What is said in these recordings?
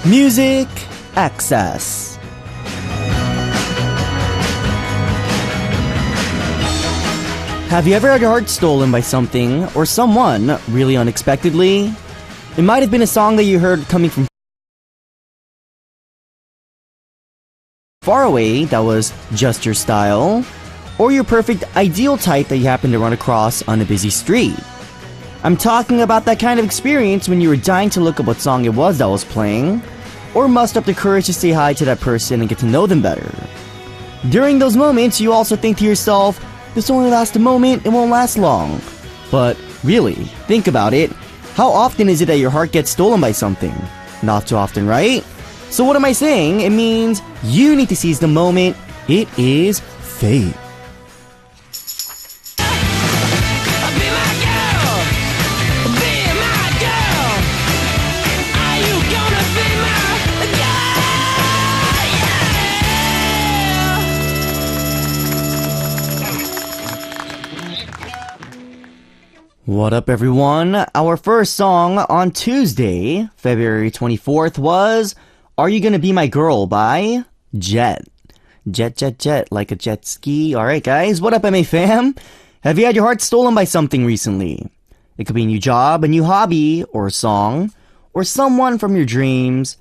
Music Access. Have you ever had your heart stolen by something or someone really unexpectedly? It might have been a song that you heard coming from far away that was just your style, or your perfect ideal type that you happened to run across on a busy street. I'm talking about that kind of experience when you were dying to look up what song it was that was playing, or muster up the courage to say hi to that person and get to know them better. During those moments, you also think to yourself, this only lasts a moment, it won't last long. But really, think about it. How often is it that your heart gets stolen by something? Not too often, right? So what am I saying? It means you need to seize the moment. It is fate. What up, everyone? Our first song on Tuesday, February 24th was Are You Gonna Be My Girl by Jet. Jet, like a jet ski. Alright, guys, what up, MA fam? Have you had your heart stolen by something recently? It could be a new job, a new hobby, or a song, or someone from your dreams.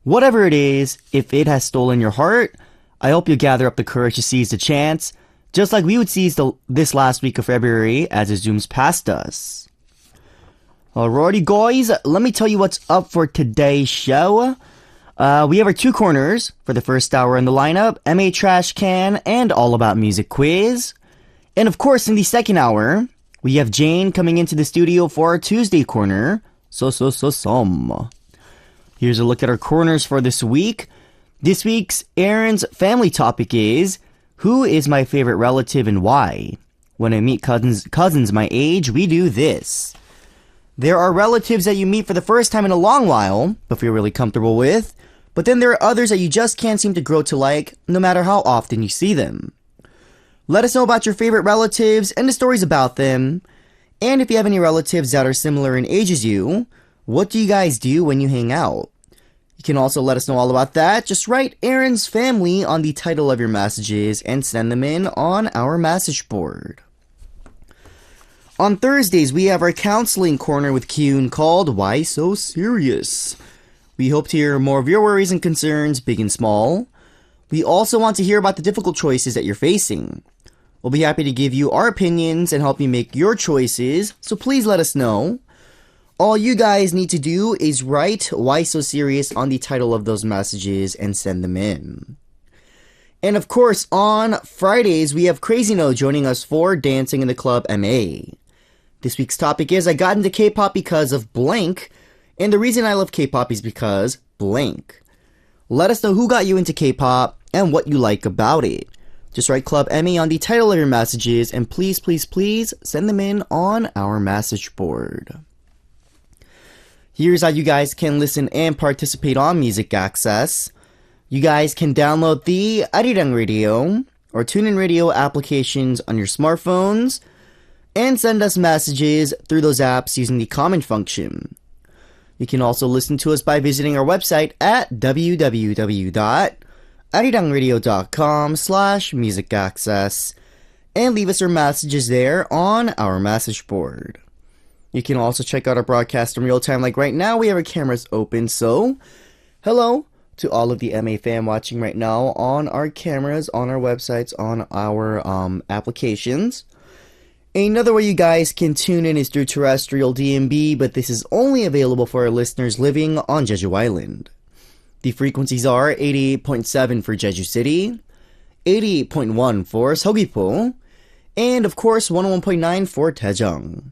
Whatever it is, if it has stolen your heart, I hope you gather up the courage to seize the chance, just like we would seize this last week of February as it zooms past us. Alrighty, guys, let me tell you what's up for today's show. We have our two corners for the first hour in the lineup, MA Trash Can and All About Music Quiz. And of course, in the second hour, we have Jane coming into the studio for our Tuesday corner, Some. Here's a look at our corners for this week. This week's Aron's family topic is, who is my favorite relative and why? When I meet cousins my age, we do this. There are relatives that you meet for the first time in a long while, but feel really comfortable with. But then there are others that you just can't seem to grow to like, no matter how often you see them. Let us know about your favorite relatives and the stories about them. And if you have any relatives that are similar in age as you, what do you guys do when you hang out? You can also let us know all about that. Just write Aron's family on the title of your messages and send them in on our message board. On Thursdays, we have our counseling corner with Kyun called Why So Serious? We hope to hear more of your worries and concerns, big and small. We also want to hear about the difficult choices that you're facing. We'll be happy to give you our opinions and help you make your choices, so please let us know. All you guys need to do is write Why So Serious on the title of those messages and send them in. And of course, on Fridays, we have Crazy No joining us for Dancing in the Club MA. This week's topic is I got into K-pop because of blank, and the reason I love K-pop is because blank. Let us know who got you into K-pop and what you like about it. Just write Club MA on the title of your messages, and please send them in on our message board. Here's how you guys can listen and participate on Music Access. You guys can download the Arirang Radio or TuneIn Radio applications on your smartphones and send us messages through those apps using the comment function. You can also listen to us by visiting our website at www.arirangradio.com/musicaccess and leave us your messages there on our message board. You can also check out our broadcast in real time, like right now we have our cameras open, so hello to all of the MA fam watching right now on our cameras, on our websites, on our applications. Another way you guys can tune in is through terrestrial DMB, but this is only available for our listeners living on Jeju Island. The frequencies are 88.7 for Jeju City, 88.1 for Seogwipo, and of course 101.9 for Daejeong.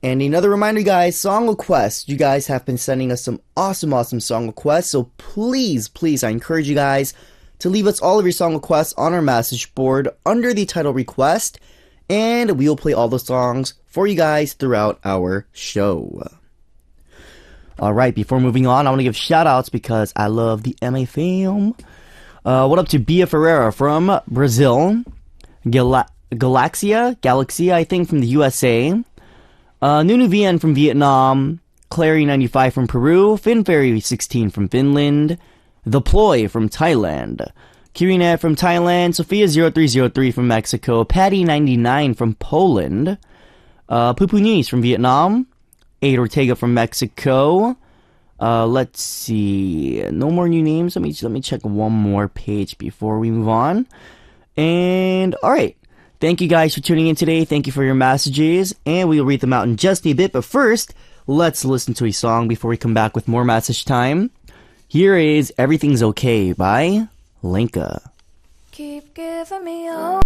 And another reminder, guys, song requests. You guys have been sending us some awesome song requests, so please, I encourage you guys to leave us all of your song requests on our message board under the title request, and we will play all the songs for you guys throughout our show. Alright, before moving on, I want to give shout-outs because I love the MA fam. What up to Bia Ferreira from Brazil, Galaxia, I think, from the USA, Nunu Vien from Vietnam, Clary95 from Peru, FinFairy16 from Finland, The Ploy from Thailand, Kirina from Thailand, Sophia0303 from Mexico, Patty99 from Poland, Pupunis from Vietnam, Aid Ortega from Mexico. Let's see, no more new names. Let me check one more page before we move on. And alright, thank you guys for tuning in today. Thank you for your messages, and we'll read them out in just a bit. But first, let's listen to a song before we come back with more message time. Here is Everything's Okay by Lenka. Keep giving me hope.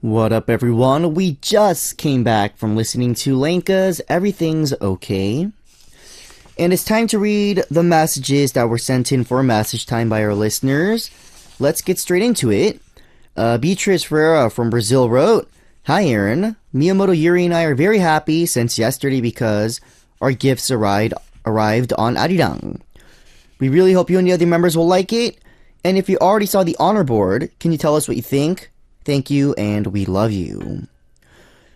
What up, everyone? We just came back from listening to Lenka's Everything's Okay. And it's time to read the messages that were sent in for message time by our listeners. Let's get straight into it. Beatrice Ferreira from Brazil wrote, "Hi, Aron. Miyamoto Yuri and I are very happy since yesterday because our gifts arrived on Arirang. We really hope you and the other members will like it. And if you already saw the honor board, can you tell us what you think? Thank you, and we love you."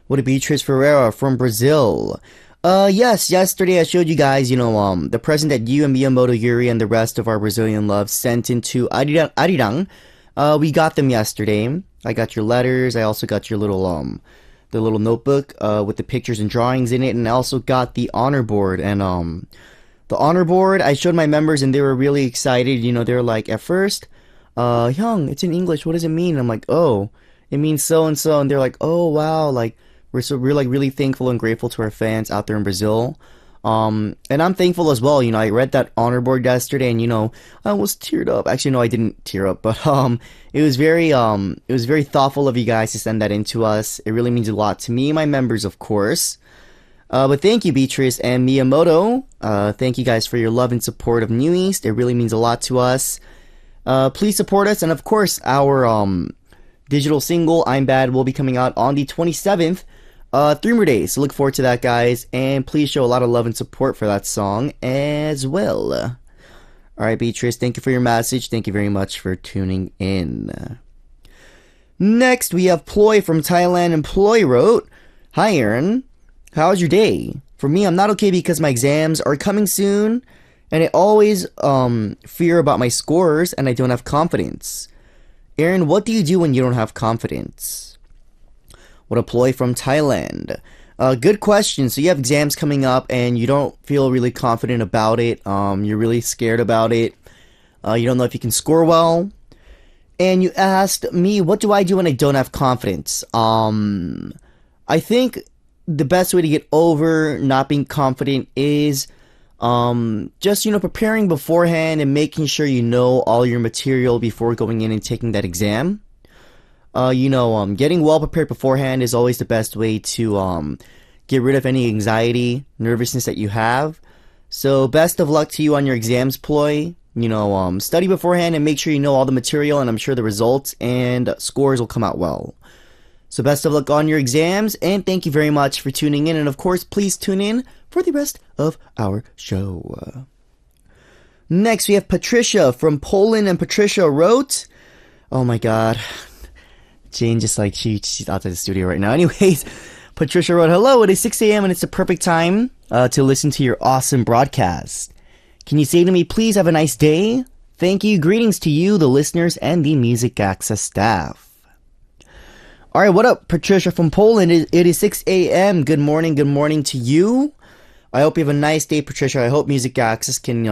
What a Beatrice Ferreira from Brazil. Yes, yesterday I showed you guys, the present that you and Miyamoto Yuri and the rest of our Brazilian love sent into Arirang. We got them yesterday. I got your letters. I also got your the little notebook, with the pictures and drawings in it, and I also got the honor board. And, the honor board, I showed my members and they were really excited. They were like, at first, Hyung, it's in English, what does it mean? And I'm like, oh, it means so and so. And they're like, oh wow, like we're like really thankful and grateful to our fans out there in Brazil. And I'm thankful as well. I read that honor board yesterday and I was teared up. Actually, no, I didn't tear up, but it was very thoughtful of you guys to send that in to us. It really means a lot to me and my members, of course. But thank you, Beatrice and Miyamoto. Thank you guys for your love and support of New East. It really means a lot to us. Please support us, and of course, our digital single, I'm Bad, will be coming out on the 27th, 3 more days, so look forward to that, guys, and please show a lot of love and support for that song as well. Alright, Beatrice, thank you for your message, thank you very much for tuning in. Next, we have Ploy from Thailand, and Ploy wrote, "Hi, Aron. How's your day? For me, I'm not okay because my exams are coming soon, and I always fear about my scores, and I don't have confidence. Aron, what do you do when you don't have confidence?" What a Ploy from Thailand. Good question. So you have exams coming up, and you don't feel really confident about it. You're really scared about it. You don't know if you can score well. And you asked me, what do I do when I don't have confidence? I think the best way to get over not being confident is just, preparing beforehand and making sure you know all your material before going in and taking that exam. Getting well prepared beforehand is always the best way to get rid of any anxiety, nervousness that you have. So best of luck to you on your exams, Ploy. Study beforehand and make sure you know all the material, and I'm sure the results and scores will come out well. So best of luck on your exams, and thank you very much for tuning in. And of course, please tune in for the rest of our show. Next, we have Patricia from Poland, and Patricia wrote, oh my god, Jane just like, she's outside the studio right now. Anyways, Patricia wrote, "Hello, it is 6 a.m. and it's the perfect time to listen to your awesome broadcast. Can you say to me, please have a nice day? Thank you. Greetings to you, the listeners, and the Music Access staff." Alright, what up, Patricia from Poland? It is 6 a.m. Good morning to you. I hope you have a nice day, Patricia. I hope Music Access can,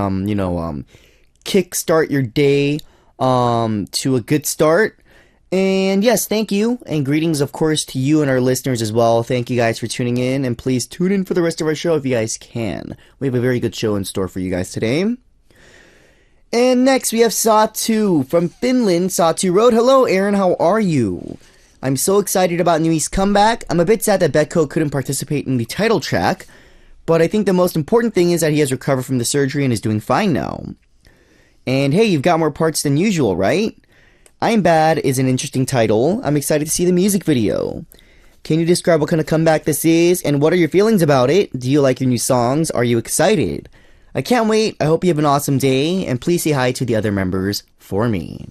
kickstart your day to a good start. And yes, thank you. And greetings, of course, to you and our listeners as well. Thank you guys for tuning in. And please tune in for the rest of our show if you guys can. We have a very good show in store for you guys today. And next, we have Satu from Finland. Satu wrote, "Hello, Aron. How are you? I'm so excited about New East's comeback. I'm a bit sad that Becco couldn't participate in the title track, but I think the most important thing is that he has recovered from the surgery and is doing fine now. And hey, you've got more parts than usual, right? I'm Bad is an interesting title. I'm excited to see the music video. Can you describe what kind of comeback this is, and what are your feelings about it? Do you like your new songs? Are you excited? I can't wait. I hope you have an awesome day, and please say hi to the other members for me.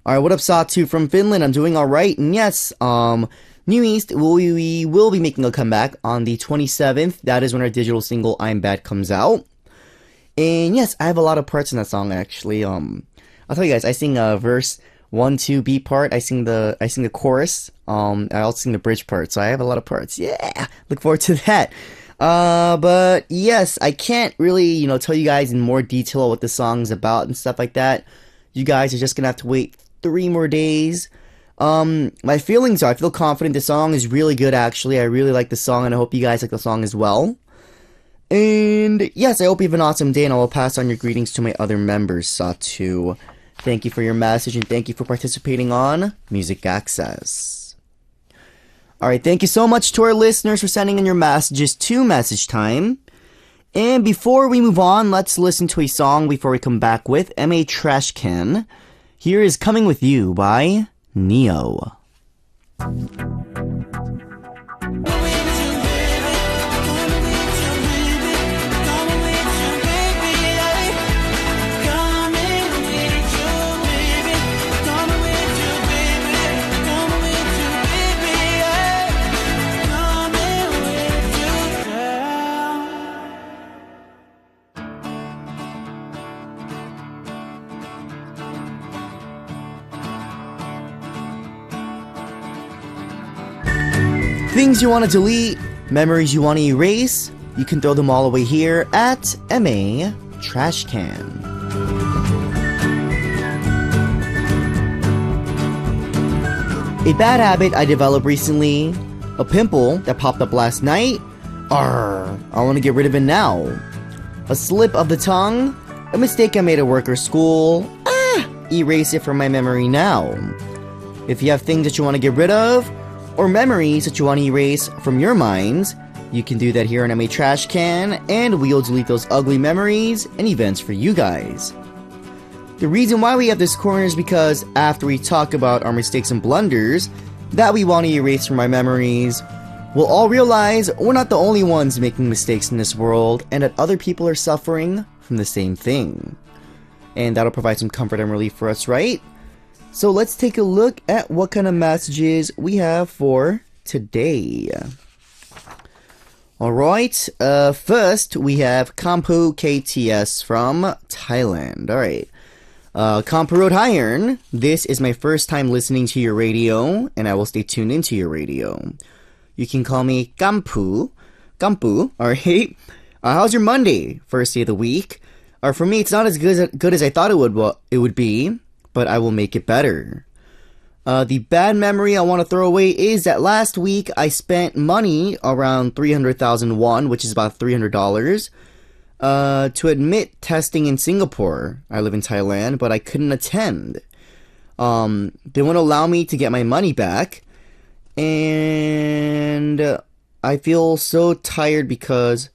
Alright, what up, Satu from Finland? I'm doing alright, and yes, New East, we will be making a comeback on the 27th. That is when our digital single, I'm Bad, comes out. And yes, I have a lot of parts in that song, actually. I'll tell you guys, I sing a verse 1, 2 beat part. I sing the chorus. I also sing the bridge part. So I have a lot of parts. Yeah, look forward to that. But yes, I can't really, tell you guys in more detail what the song's about and stuff like that. You guys are just gonna have to wait 3 more days. My feelings are, I feel confident. The song is really good, actually. I really like the song, and I hope you guys like the song as well. And yes, I hope you have an awesome day, and I will pass on your greetings to my other members, Satu. Thank you for your message, and thank you for participating on Music Access. Alright, thank you so much to our listeners for sending in your messages to Message Time. And before we move on, let's listen to a song before we come back with M.A. Trashcan. Here is Coming With You by Neo. Things you want to delete, memories you want to erase, you can throw them all away here at MA Trashcan. A bad habit I developed recently, a pimple that popped up last night, I want to get rid of it now. A slip of the tongue, a mistake I made at work or school, erase it from my memory now. If you have things that you want to get rid of, or memories that you want to erase from your minds, you can do that here on MA Trashcan, and we'll delete those ugly memories and events for you guys. The reason why we have this corner is because after we talk about our mistakes and blunders that we want to erase from our memories, we'll all realize we're not the only ones making mistakes in this world, and that other people are suffering from the same thing. And that'll provide some comfort and relief for us, right? So let's take a look at what kind of messages we have for today. Alright, first we have Kampu KTS from Thailand. Alright, Kampu wrote, "Hi Aron, this is my first time listening to your radio, and I will stay tuned into your radio. You can call me Kampu. Alright. How's your Monday? First day of the week? For me, it's not as good as I thought it would be, but I will make it better. The bad memory I want to throw away is that last week I spent money around 300,000 won, which is about $300, to admit testing in Singapore. I live in Thailand, but I couldn't attend. They won't allow me to get my money back, and I feel so tired because...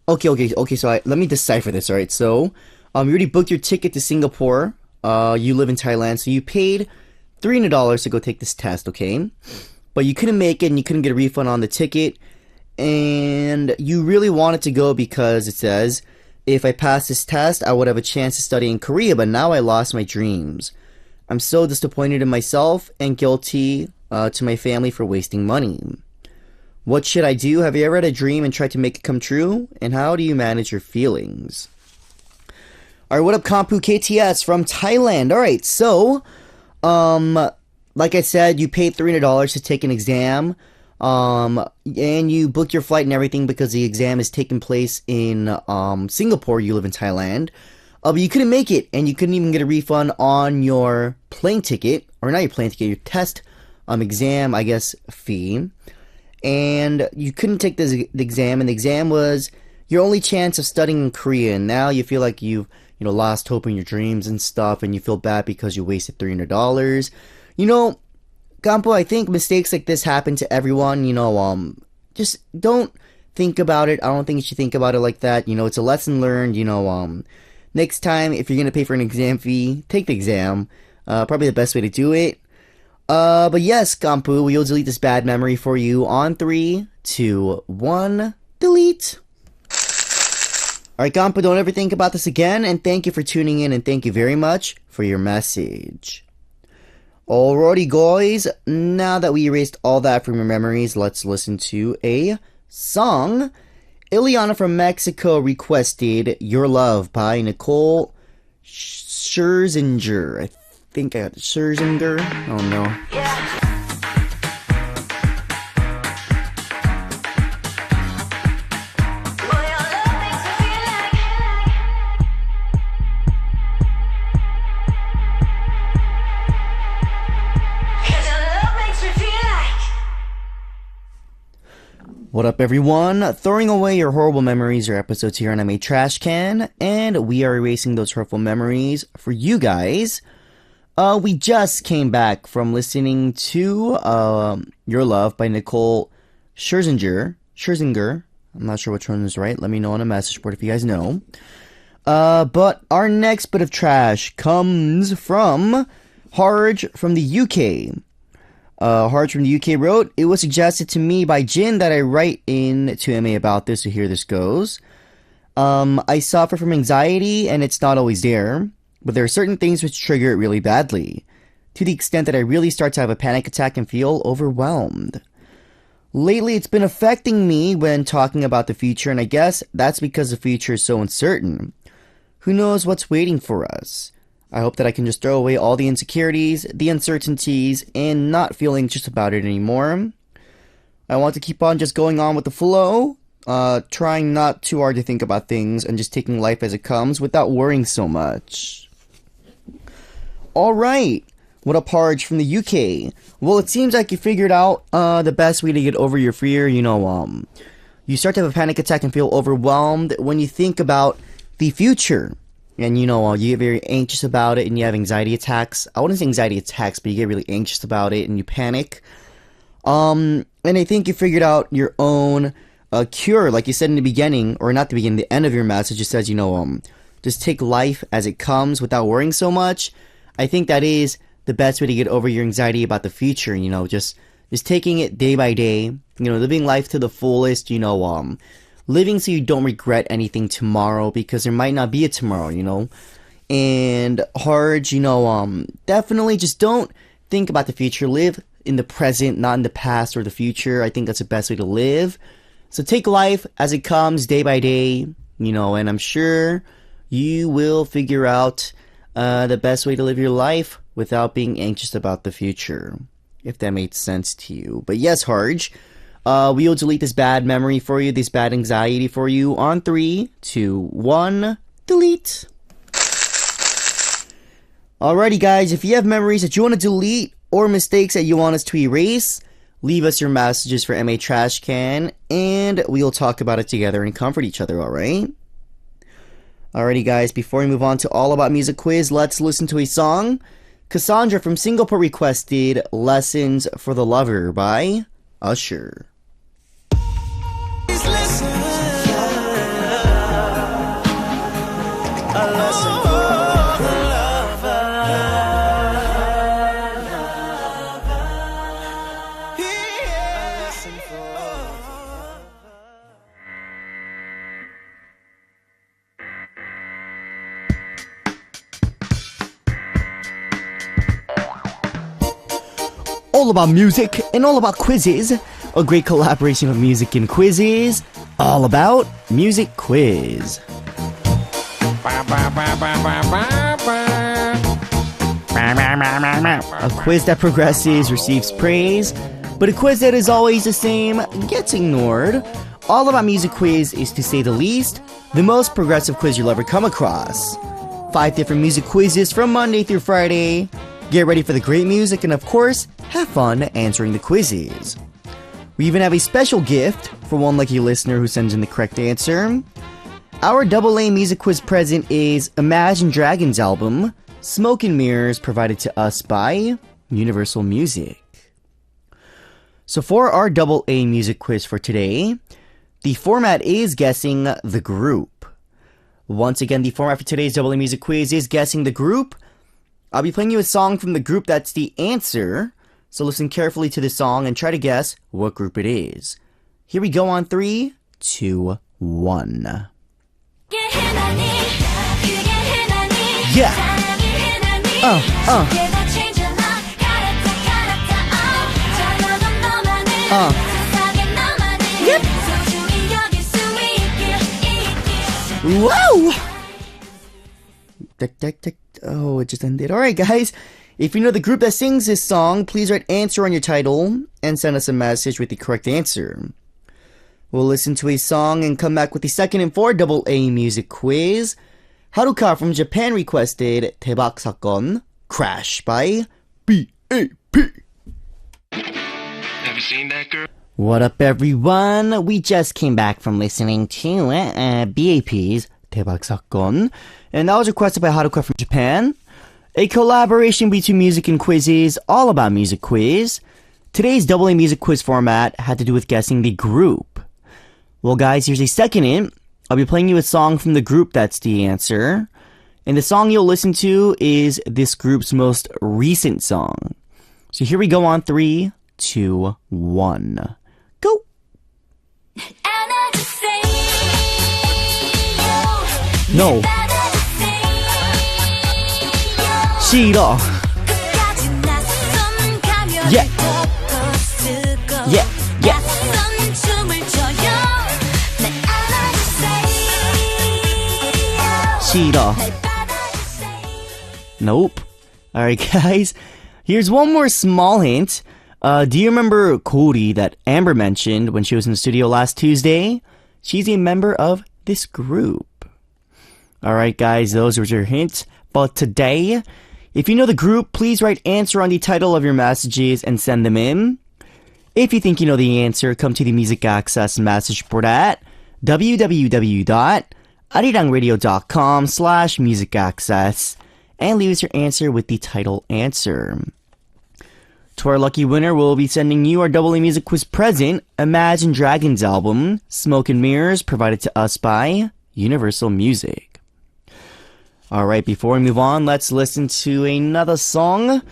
Okay, so let me decipher this, alright? So, you already booked your ticket to Singapore. You live in Thailand, so you paid $300 to go take this test, okay? But you couldn't make it, and you couldn't get a refund on the ticket, and you really wanted to go because it says, if I pass this test, I would have a chance to study in Korea, but now I lost my dreams. I'm so disappointed in myself and guilty to my family for wasting money. What should I do? Have you ever had a dream and tried to make it come true? And how do you manage your feelings?" Alright, what up, Kampu KTS from Thailand? Alright, so, like I said, you paid $300 to take an exam, and you booked your flight and everything because the exam is taking place in, Singapore. You live in Thailand, but you couldn't make it, and you couldn't even get a refund on your plane ticket, or not your plane ticket, your test, exam, I guess, fee, and you couldn't take the exam, and the exam was your only chance of studying in Korea, and now you feel like you've lost hope in your dreams and stuff, and you feel bad because you wasted $300. Kampo, I think mistakes like this happen to everyone. Just don't think about it. I don't think you should think about it like that. It's a lesson learned. Next time, if you're gonna pay for an exam fee, take the exam. Probably the best way to do it. But yes, Kampu, we'll delete this bad memory for you on 3, 2, 1, delete. Alright, Kampu, don't ever think about this again, and thank you for tuning in, and thank you very much for your message. Alrighty, guys, now that we erased all that from your memories, let's listen to a song. Ileana from Mexico requested Your Love by Nicole Scherzinger. I think I got Scherzinger. Oh no. What up, everyone? Throwing away your horrible memories or episodes here on MA Trash Can, and we are erasing those hurtful memories for you guys. We just came back from listening to Your Love by Nicole Scherzinger. I'm not sure which one is right. Let me know on a message board if you guys know. But our next bit of trash comes from Harj from the UK. Harj from the UK wrote, "It was suggested to me by Jin that I write in to MA about this, so here this goes. I suffer from anxiety, and it's not always there, but there are certain things which trigger it really badly, to the extent that I really start to have a panic attack and feel overwhelmed. Lately, it's been affecting me when talking about the future, and I guess that's because the future is so uncertain. Who knows what's waiting for us? I hope that I can just throw away all the insecurities, the uncertainties, and not feel anxious about it anymore. I want to keep on just going on with the flow, trying not too hard to think about things, and just taking life as it comes without worrying so much." Alright, what up, Harj from the UK? Well, it seems like you figured out the best way to get over your fear. You start to have a panic attack and feel overwhelmed when you think about the future. And you get very anxious about it and you have anxiety attacks. I wouldn't say anxiety attacks, but you get really anxious about it and you panic. And I think you figured out your own cure, like you said in the beginning, or not the beginning, the end of your message. It says, just take life as it comes without worrying so much. I think that is the best way to get over your anxiety about the future, just taking it day by day, living life to the fullest, living so you don't regret anything tomorrow, because there might not be a tomorrow, And Harj, definitely just don't think about the future. Live in the present, not in the past or the future. I think that's the best way to live. So take life as it comes, day by day, and I'm sure you will figure out the best way to live your life without being anxious about the future, if that made sense to you. But yes, Harj, we'll delete this bad memory for you, this bad anxiety for you on 3, 2, 1, delete. Alrighty, guys, if you have memories that you want to delete or mistakes that you want us to erase, leave us your messages for MA Trash Can, and we'll talk about it together and comfort each other, alright? Alrighty, guys, before we move on to All About Music Quiz, let's listen to a song. Cassandra from Singapore requested Lessons for the Lover by Usher. All about music and all about quizzes. A great collaboration of music and quizzes. All about Music Quiz. A quiz that progresses receives praise, but a quiz that is always the same gets ignored. All About Music Quiz is, to say the least, the most progressive quiz you'll ever come across. 5 different music quizzes from Monday through Friday. Get ready for the great music and, of course, have fun answering the quizzes. We even have a special gift for one lucky listener who sends in the correct answer. Our AA music quiz present is Imagine Dragons album, Smoke and Mirrors, provided to us by Universal Music. So for our AA music quiz for today, the format is guessing the group. Once again, the format for today's AA music quiz is guessing the group. I'll be playing you a song from the group that's the answer So listen carefully to this song and try to guess what group it is. Here we go on 3, 2, 1. Yeah. Yep. Whoa! Oh, it just ended. Alright, guys. If you know the group that sings this song, please write answer on your title and send us a message with the correct answer. We'll listen to a song and come back with the second and 4 AA music quiz. Haruka from Japan requested 대박 사건 Crash by BAP. Have you seen that girl? What up, everyone? We just came back from listening to BAP's 대박 사건, and that was requested by Haruka from Japan. A collaboration between music and quizzes, all about music quiz. Today's AA music quiz format had to do with guessing the group. Well, guys, here's a second hint. I'll be playing you a song from the group that's the answer. And the song you'll listen to is this group's most recent song. So here we go on 3, 2, 1. Go! No. 싫어. Yeah. Yeah. Yeah. 싫어. Nope. Alright, guys. Here's one more small hint. Do you remember Cody that Amber mentioned when she was in the studio last Tuesday? She's a member of this group. Alright, guys, those were your hints. But today, if you know the group, please write answer on the title of your messages and send them in. If you think you know the answer, come to the Music Access message board at www.arirangradio.com/musicaccess and leave us your answer with the title answer. To our lucky winner, we'll be sending you our AA Music Quiz present, Imagine Dragons album, Smoke and Mirrors, provided to us by Universal Music. Alright, before we move on, let's listen to another song.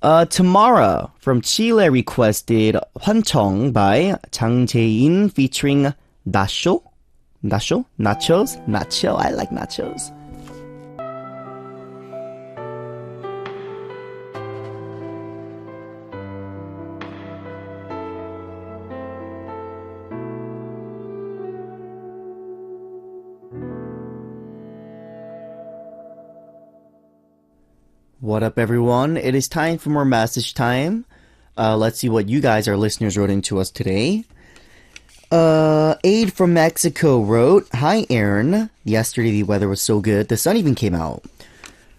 Tamara from Chile requested 환청 by Jang Jae-in featuring Nacho? Nacho? Nachos? Nacho? I like nachos. What up, everyone? It is time for more message time. Let's see what you guys, our listeners, wrote into us today. Aid from Mexico wrote, "Hi, Aron. Yesterday the weather was so good, the sun even came out.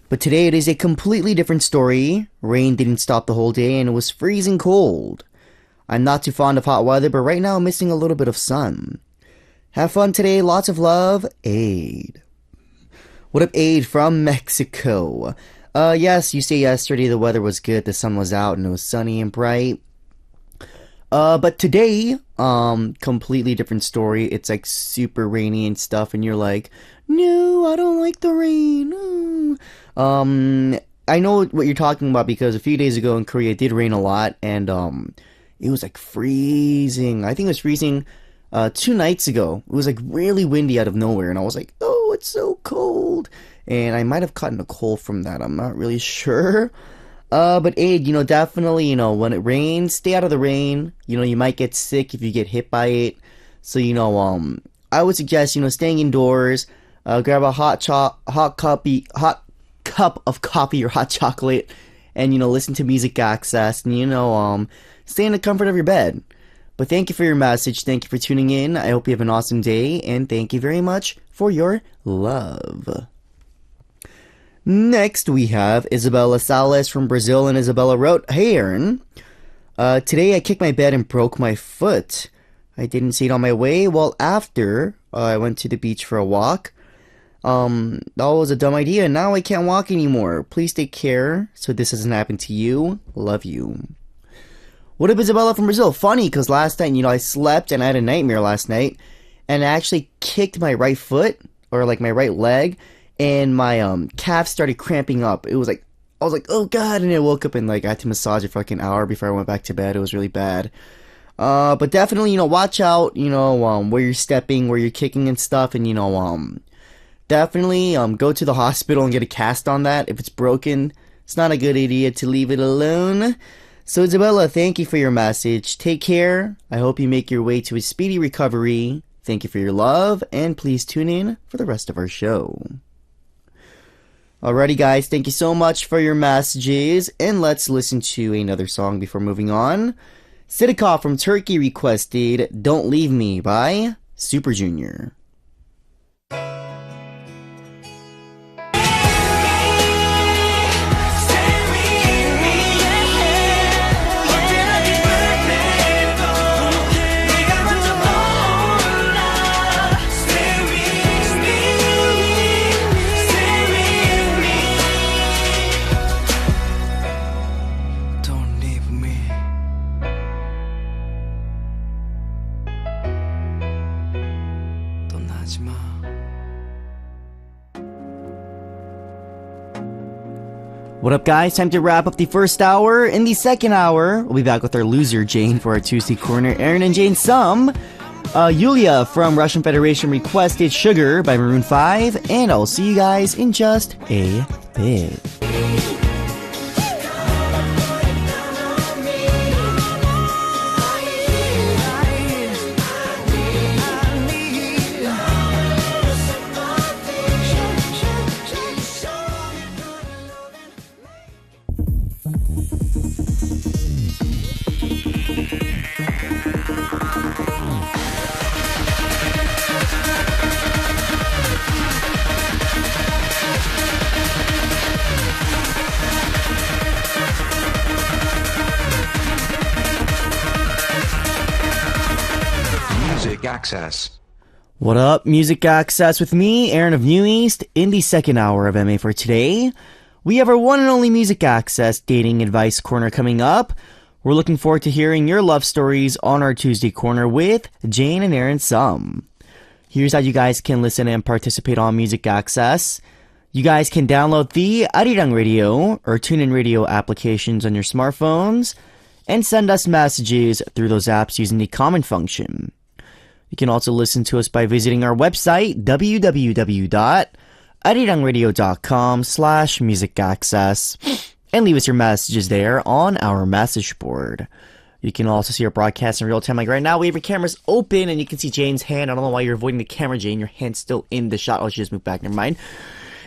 But today it is a completely different story. Rain didn't stop the whole day and it was freezing cold. I'm not too fond of hot weather, but right now I'm missing a little bit of sun. Have fun today. Lots of love, Aid." What up, Aid from Mexico? Yes, you say yesterday the weather was good, the sun was out, and it was sunny and bright. But today, completely different story. It's like super rainy and stuff, and you're like, no, I don't like the rain. I know what you're talking about because a few days ago in Korea it did rain a lot, and it was like freezing. I think it was freezing 2 nights ago. It was like really windy out of nowhere, and I was like, oh, it's so cold. And I might have caught a cold from that. I'm not really sure. But Aid, definitely, when it rains, stay out of the rain. You might get sick if you get hit by it. So, I would suggest, staying indoors. Grab a hot cup of coffee or hot chocolate, and listen to Music Access, and stay in the comfort of your bed. But thank you for your message. Thank you for tuning in. I hope you have an awesome day, and thank you very much for your love. Next, we have Isabella Salas from Brazil, and Isabella wrote, "Hey, Aron. Today I kicked my bed and broke my foot. I didn't see it on my way. Well, after I went to the beach for a walk. That was a dumb idea. Now I can't walk anymore. Please take care so this doesn't happen to you. Love you." What up, Isabella from Brazil? Funny, because last night, I slept and I had a nightmare last night, and I actually kicked my right foot, or like my right leg, and my calf started cramping up. It was like, I was like, oh god, and I woke up and like I had to massage it for like an hour before I went back to bed. It was really bad. But definitely, watch out, where you're stepping, where you're kicking and stuff, and definitely go to the hospital and get a cast on that. If it's broken, it's not a good idea to leave it alone. So Isabella, thank you for your message. Take care. I hope you make your way to a speedy recovery. Thank you for your love, and please tune in for the rest of our show. Alrighty guys, thank you so much for your messages, and let's listen to another song before moving on. Sidikov from Turkey requested Don't Leave Me by Super Junior. What up guys, time to wrap up the first hour. In the second hour, we'll be back with our loser Jane for our Tuesday corner. Aron and Jane some. Yulia from Russian Federation requested Sugar by Maroon 5, and I'll see you guys in just a bit. Access. What up, Music Access with me, Aron of New East. In the second hour of MA for today, we have our one and only Music Access Dating Advice Corner coming up. We're looking forward to hearing your love stories on our Tuesday Corner with Jane and Aron some. Here's how you guys can listen and participate on Music Access. You guys can download the Arirang Radio or TuneIn Radio applications on your smartphones and send us messages through those apps using the comment function. You can also listen to us by visiting our website, www.arirangradio.com/musicaccess, and leave us your messages there on our message board. You can also see our broadcast in real time. Like right now, we have your cameras open, and you can see Jane's hand. I don't know why you're avoiding the camera, Jane. Your hand's still in the shot. Oh, she just moved back. Never mind.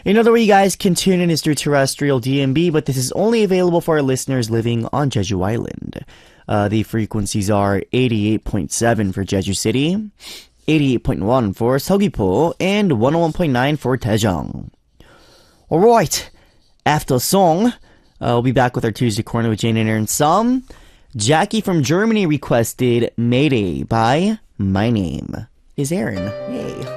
Another way you guys can tune in is through terrestrial DMB, but this is only available for our listeners living on Jeju Island. The frequencies are 88.7 for Jeju City, 88.1 for Seogwipo, and 101.9 for Daejeong. Alright, after the song, we'll be back with our Tuesday Corner with Jane and Aron some. Jackie from Germany requested Mayday by My Name is Aron. Yay.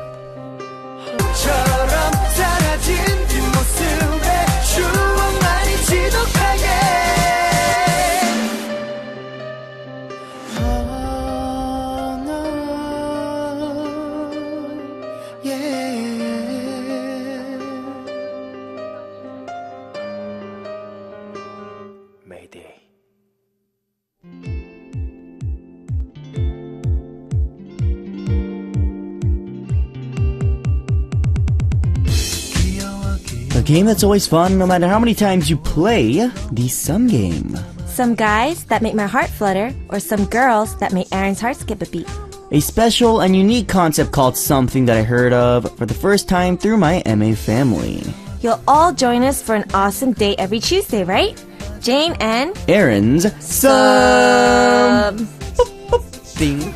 A game that's always fun no matter how many times you play the Some Game. Some guys that make my heart flutter, or some girls that make Aron's heart skip a beat. A special and unique concept called Something that I heard of for the first time through my MA family. You'll all join us for an awesome day every Tuesday, right? Jane and Aron's Some. Boop, boop, ding.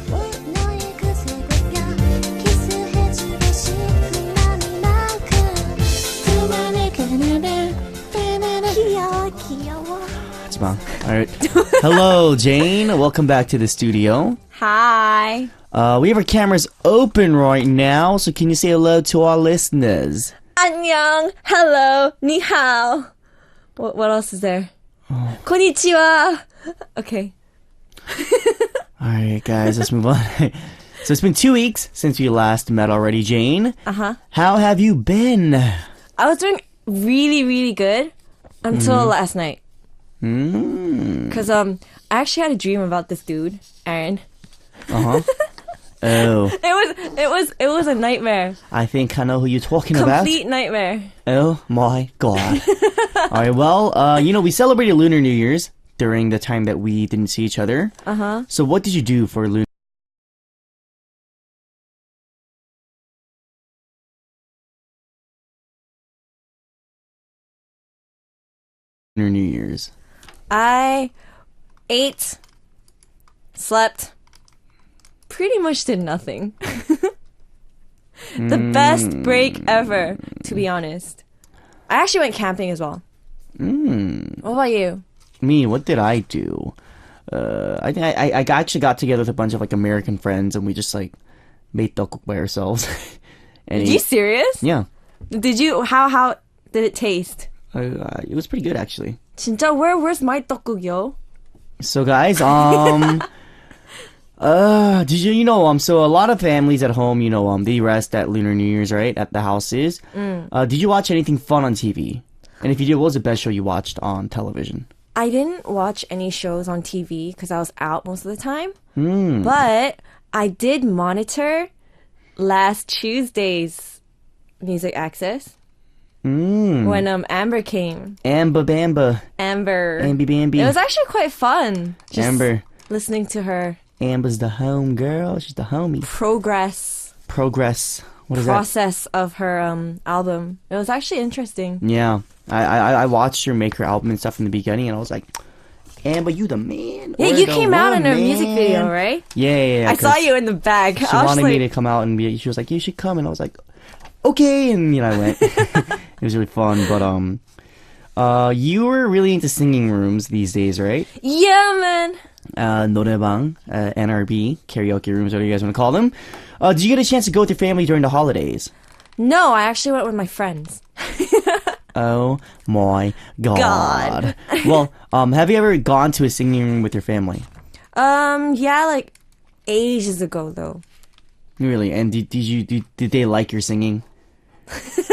Alright. Hello, Jane. Welcome back to the studio. Hi. We have our cameras open right now, so can you say hello to our listeners? 안녕. Hello. Ni hao. What else is there? Oh. Konnichiwa. Okay. Alright, guys, let's move on. So it's been 2 weeks since we last met already, Jane. Uh-huh. How have you been? I was doing really, really good. until last night. Mm. Because I actually had a dream about this dude, Aaron. Uh-huh. Oh. It was a nightmare. I think I know who you're talking about. Complete nightmare. Oh my god. Alright, well, we celebrated Lunar New Year's during the time that we didn't see each other. Uh-huh. So what did you do for Lunar New Year's? I ate, slept, pretty much did nothing. The best break ever, to be honest. I actually went camping as well. What about you? Me, what did I do? I think I actually got together with a bunch of like American friends and we just like made tteokguk by ourselves. Are you serious? Yeah. Did you? How did it taste? It was pretty good actually. 진짜 where's my tteokguk, yo? So guys, did so a lot of families at home, they rest at Lunar New Year's, right? At the houses. Did you watch anything fun on TV? And if you did, what was the best show you watched on television? I didn't watch any shows on TV because I was out most of the time. But I did monitor last Tuesday's Music Access. When Amber came. Amber Bamba. Amber. Amby Bambi. It was actually quite fun. Just Amber. listening to her. Amber's the home girl. She's the homie. Progress. What is process of her album. It was actually interesting. that? Yeah. I watched her make her album and stuff in the beginning and I was like, Amber, you the man. Yeah, or you the came out in her woman. music video, right? Yeah. I saw you in the bag. She I was wanted like, me to come out and she was like, you should come. And I was like, okay. And, I went. It was really fun. But, you were really into singing rooms these days, right? yeah, man. 노래방, NRB, karaoke rooms, whatever you guys want to call them. Did you get a chance to go with your family during the holidays? No, I actually went with my friends. Oh my god. God. Well, have you ever gone to a singing room with your family? Yeah, like ages ago though. Really? And did they like your singing?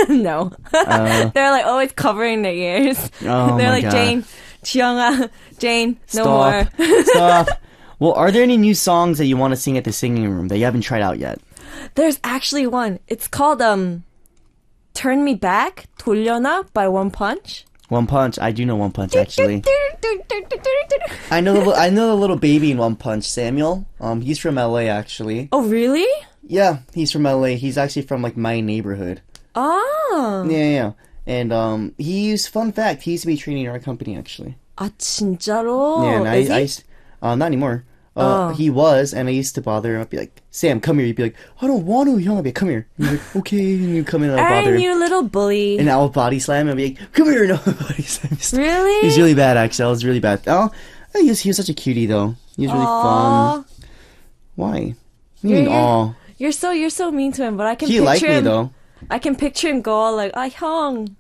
No. They're like always covering their ears. Oh They're my like, God. Jane, Chiyoung, Jane, no Stop. more. Stop. Well, are there any new songs that you want to sing at the singing room that you haven't tried out yet? There's actually one. It's called Turn Me Back, 돌려나 by One Punch. One Punch. I do know One Punch actually. I know the little baby in One Punch, Samuel. He's from LA actually. Oh, really? Yeah, he's from LA. He's actually from like my neighborhood. Ah. Yeah. And fun fact, he used to be training in our company actually. 아, 진짜로? Yeah, and Is he? not anymore. Oh. He was, and I used to bother him. I'd be like, Sam, come here. He'd be like, I don't want to. I'd be like, come here. And he'd be like, okay. And you come in and I'll bother Aaron, him. you little bully. And I'll body slam him and be like, come here. No, body slam. Really? He's really bad, actually. I was really bad. Oh, he was such a cutie, though. He was really fun. Why? What do you mean, aw? You're so mean to him, but I can He picture liked me, him. though. I can picture him go all like, 형.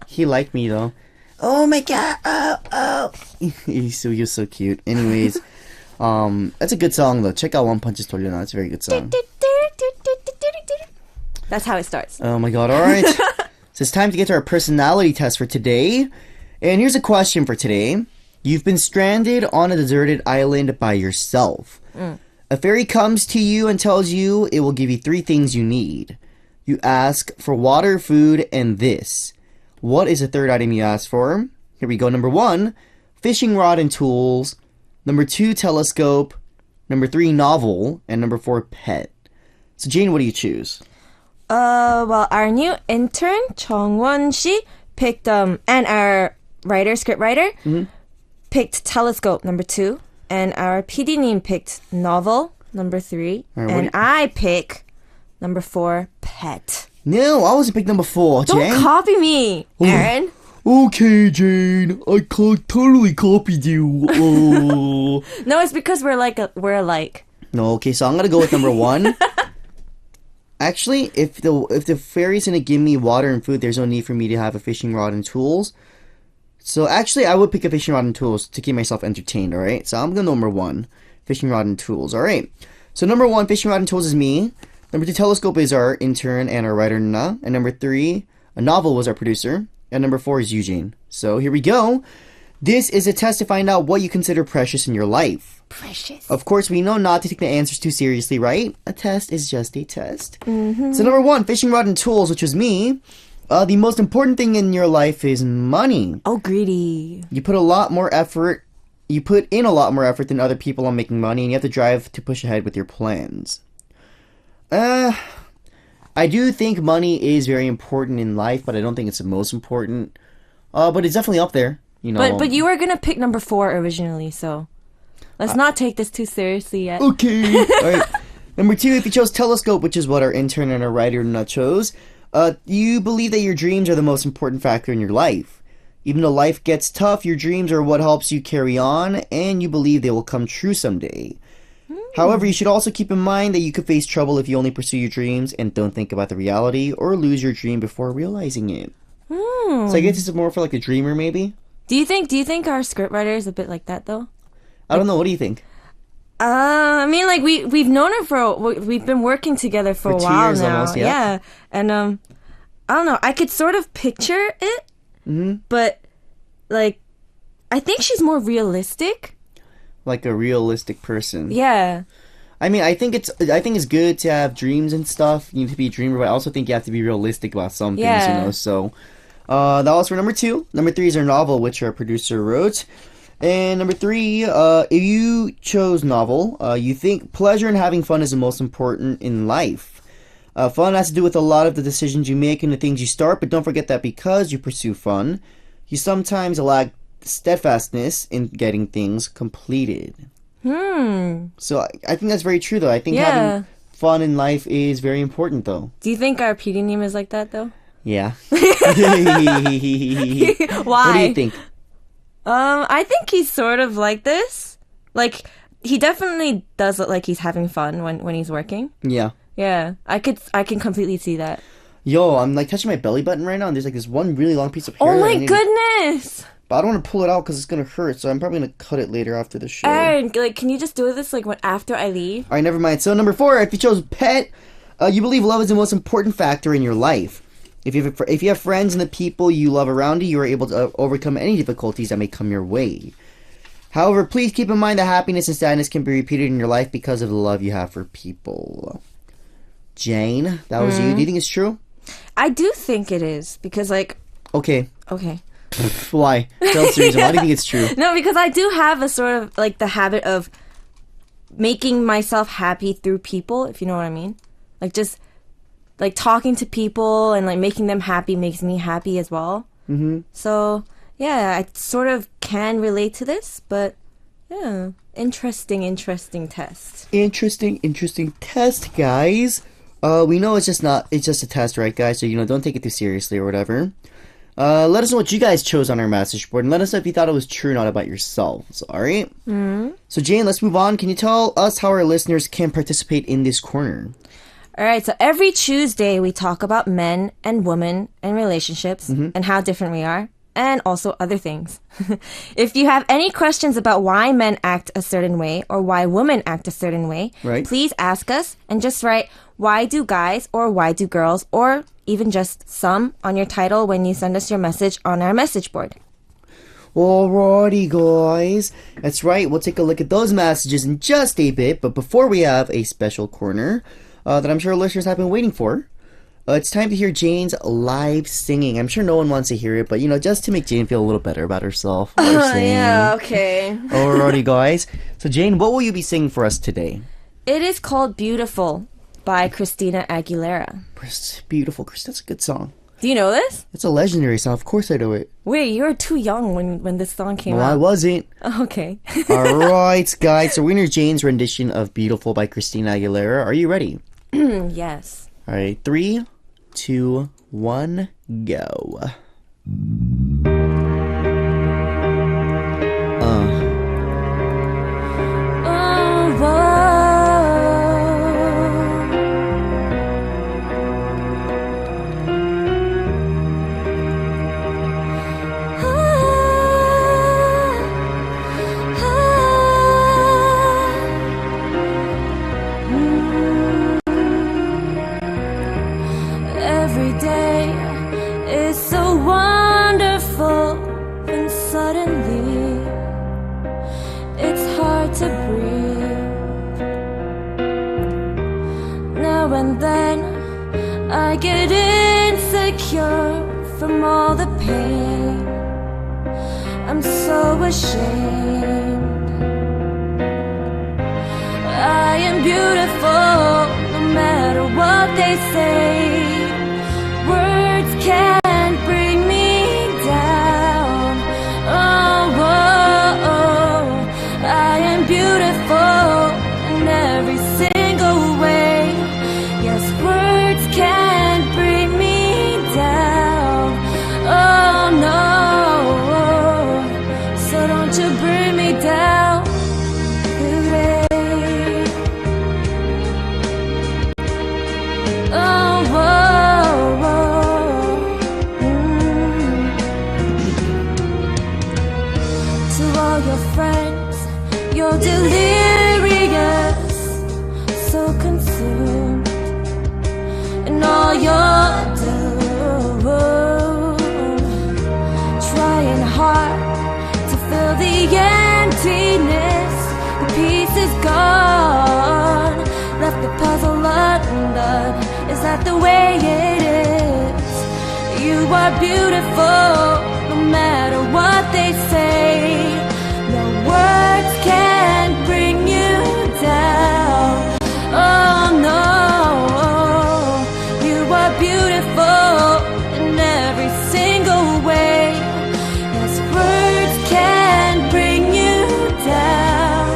He liked me, though. Oh, my God. Oh. he was so cute. Anyways, that's a good song, though. Check out One Punch's 돌려나. It's a very good song. That's how it starts. Oh my god, alright. So it's time to get to our personality test for today. And here's a question for today. You've been stranded on a deserted island by yourself. A fairy comes to you and tells you it will give you 3 things you need. You ask for water, food, and this. What is the third item you ask for? Here we go. Number 1, fishing rod and tools. Number 2, telescope. Number 3, novel. And number 4, pet. So Jane, what do you choose? Well, our new intern, 정원 씨, picked, and our script writer, picked telescope, number 2. And our PD님 picked novel, number 3. Right, and I pick number 4, pet. No, I was pick number 4, Jane. Don't copy me, Aaron. Okay, Jane. I totally copied you. Oh. No, it's because we're alike. No, okay, so I'm gonna go with number 1. Actually, if the fairy's gonna give me water and food, there's no need for me to have a fishing rod and tools. So actually, I would pick a fishing rod and tools to keep myself entertained, alright? So I'm gonna number 1, fishing rod and tools, alright? So number 1, fishing rod and tools is me. Number 2, telescope is our intern and our writer, Na. And number 3, a novel was our producer. And number 4 is Eugene. So here we go. This is a test to find out what you consider precious in your life. Precious. Of course, we know not to take the answers too seriously, right? A test is just a test. So number 1, fishing rod and tools, which was me. The most important thing in your life is money. Oh, greedy. You put in a lot more effort than other people on making money, and you have to drive to push ahead with your plans. I do think money is very important in life, but I don't think it's the most important. But it's definitely up there, you know. But you were gonna pick number 4 originally, so let's not take this too seriously yet. Okay. All right. Number 2, if you chose telescope, which is what our intern and our writer not chose, you believe that your dreams are the most important factor in your life. Even though life gets tough, your dreams are what helps you carry on, and you believe they will come true someday. However, you should also keep in mind that you could face trouble if you only pursue your dreams and don't think about the reality, or lose your dream before realizing it. So I guess this is more for like a dreamer, maybe? Do you think our scriptwriter is a bit like that, though? I don't know. What do you think? I mean, like we've known her we've been working together for a 2 while years now. almost, yeah. And I don't know. I could sort of picture it, but like I think she's more realistic. Like a realistic person. Yeah. I mean, I think it's good to have dreams and stuff. You need to be a dreamer, but I also think you have to be realistic about some things, you know. So that was for number 2. Number 3 is our novel, which our producer wrote. And number 3, if you chose novel, you think pleasure and having fun is the most important in life. Fun has to do with a lot of the decisions you make and the things you start, but don't forget that because you pursue fun, you sometimes lack steadfastness in getting things completed. So I think that's very true, though. I think having fun in life is very important, though. Do you think our PD name is like that, though? Yeah. Why? What do you think? I think he's sort of like this. Like, he definitely does look like he's having fun when he's working. Yeah. Yeah. I can completely see that. Yo, I'm like touching my belly button right now, and there's like this one really long piece of hair. Oh my goodness! But I don't want to pull it out because it's gonna hurt, so I'm probably gonna cut it later after the show. Aaron, like, can you just do this like after I leave? Alright, never mind. So number 4, if you chose pet, you believe love is the most important factor in your life. If you have friends and the people you love around you, you are able to overcome any difficulties that may come your way. However, please keep in mind that happiness and sadness can be repeated in your life because of the love you have for people. Jane, that was you. Do you think it's true? I do think it is because, like, Okay. Why? Tell us the reason. Why do you think it's true? No, because I do have a sort of like the habit of making myself happy through people, if you know what I mean. Like, just like talking to people and like making them happy makes me happy as well. So yeah, I sort of can relate to this, but yeah, interesting test. Interesting test, guys. We know it's just a test, right, guys? So, don't take it too seriously or whatever. Let us know what you guys chose on our message board, and let us know if you thought it was true or not about yourselves, alright? So, Jane, let's move on. Can you tell us how our listeners can participate in this corner? Alright, so every Tuesday we talk about men and women and relationships and how different we are, and also other things. If you have any questions about why men act a certain way or why women act a certain way, please ask us and just write, why do guys or why do girls, or even just some on your title when you send us your message on our message board. Alrighty, guys. That's right. We'll take a look at those messages in just a bit, but before we have a special corner that I'm sure listeners have been waiting for. It's time to hear Jane's live singing. I'm sure no one wants to hear it, but, just to make Jane feel a little better about herself. Yeah, okay. Alrighty, guys. So, Jane, what will you be singing for us today? It is called Beautiful by Christina Aguilera. Beautiful, Chris. That's a good song. Do you know this? It's a legendary song. Of course I know it. Wait, you were too young when this song came out. Well, I wasn't. Okay. Alright, guys. So, we're going to hear Jane's rendition of Beautiful by Christina Aguilera. Are you ready? Yes. Alright, 3, 2, 1, go. Every day is so wonderful. ashamed. I am beautiful no matter what they say. Words can't bring me down. Oh, oh, oh. I am beautiful in every single way. Yes, words can't bring me down. Oh no, so don't you bring me down today. Oh, whoa, whoa. To all your friends, you're delirious, so consumed in all you're doing, trying hard to fill the emptiness. The piece is gone, left the puzzle undone. Is that the way it is? You are beautiful no matter what they say. No words can bring you down. Oh no, you are beautiful in every single way. Yes, words can bring you down.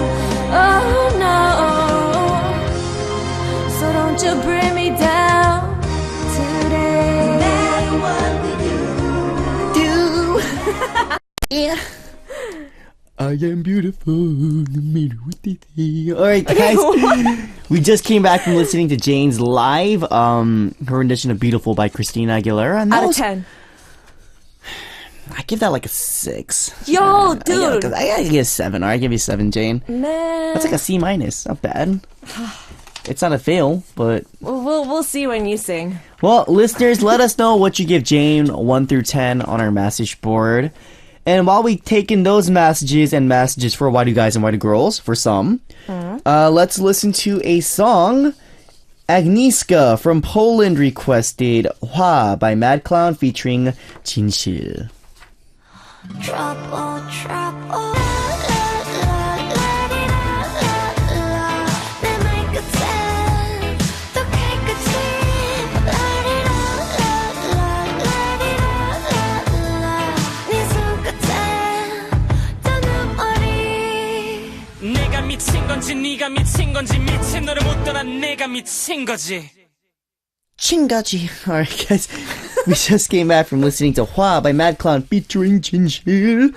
Oh no, so don't you bring me down today. No matter what we do. Yeah. I am beautiful no matter what they say. Alright, guys. We just came back from listening to Jane's live, her rendition of Beautiful by Christina Aguilera. And that Out of was- 10. I give that like a 6. Yo, dude. I gotta give it a 7. Alright, give you a 7, Jane. Man. That's like a C minus. Not bad. It's not a fail, but We'll see when you sing. well, listeners, let us know what you give Jane 1 through 10 on our message board. And while we take in those messages and messages for why do guys and why do girls, for some, let's listen to a song. Agnieszka from Poland requested Hwa by Mad Clown featuring 진실. Trouble, trouble. 내 말 끝에 또 깨끗이 네 손끝에 또 눈물이 내가 미친 건지 네가 미친 건지 미친 너를 못 떠나 내가 미친 거지. Chingaji. Alright, guys. We just came back from listening to Hwa by Mad Clown featuring 진실.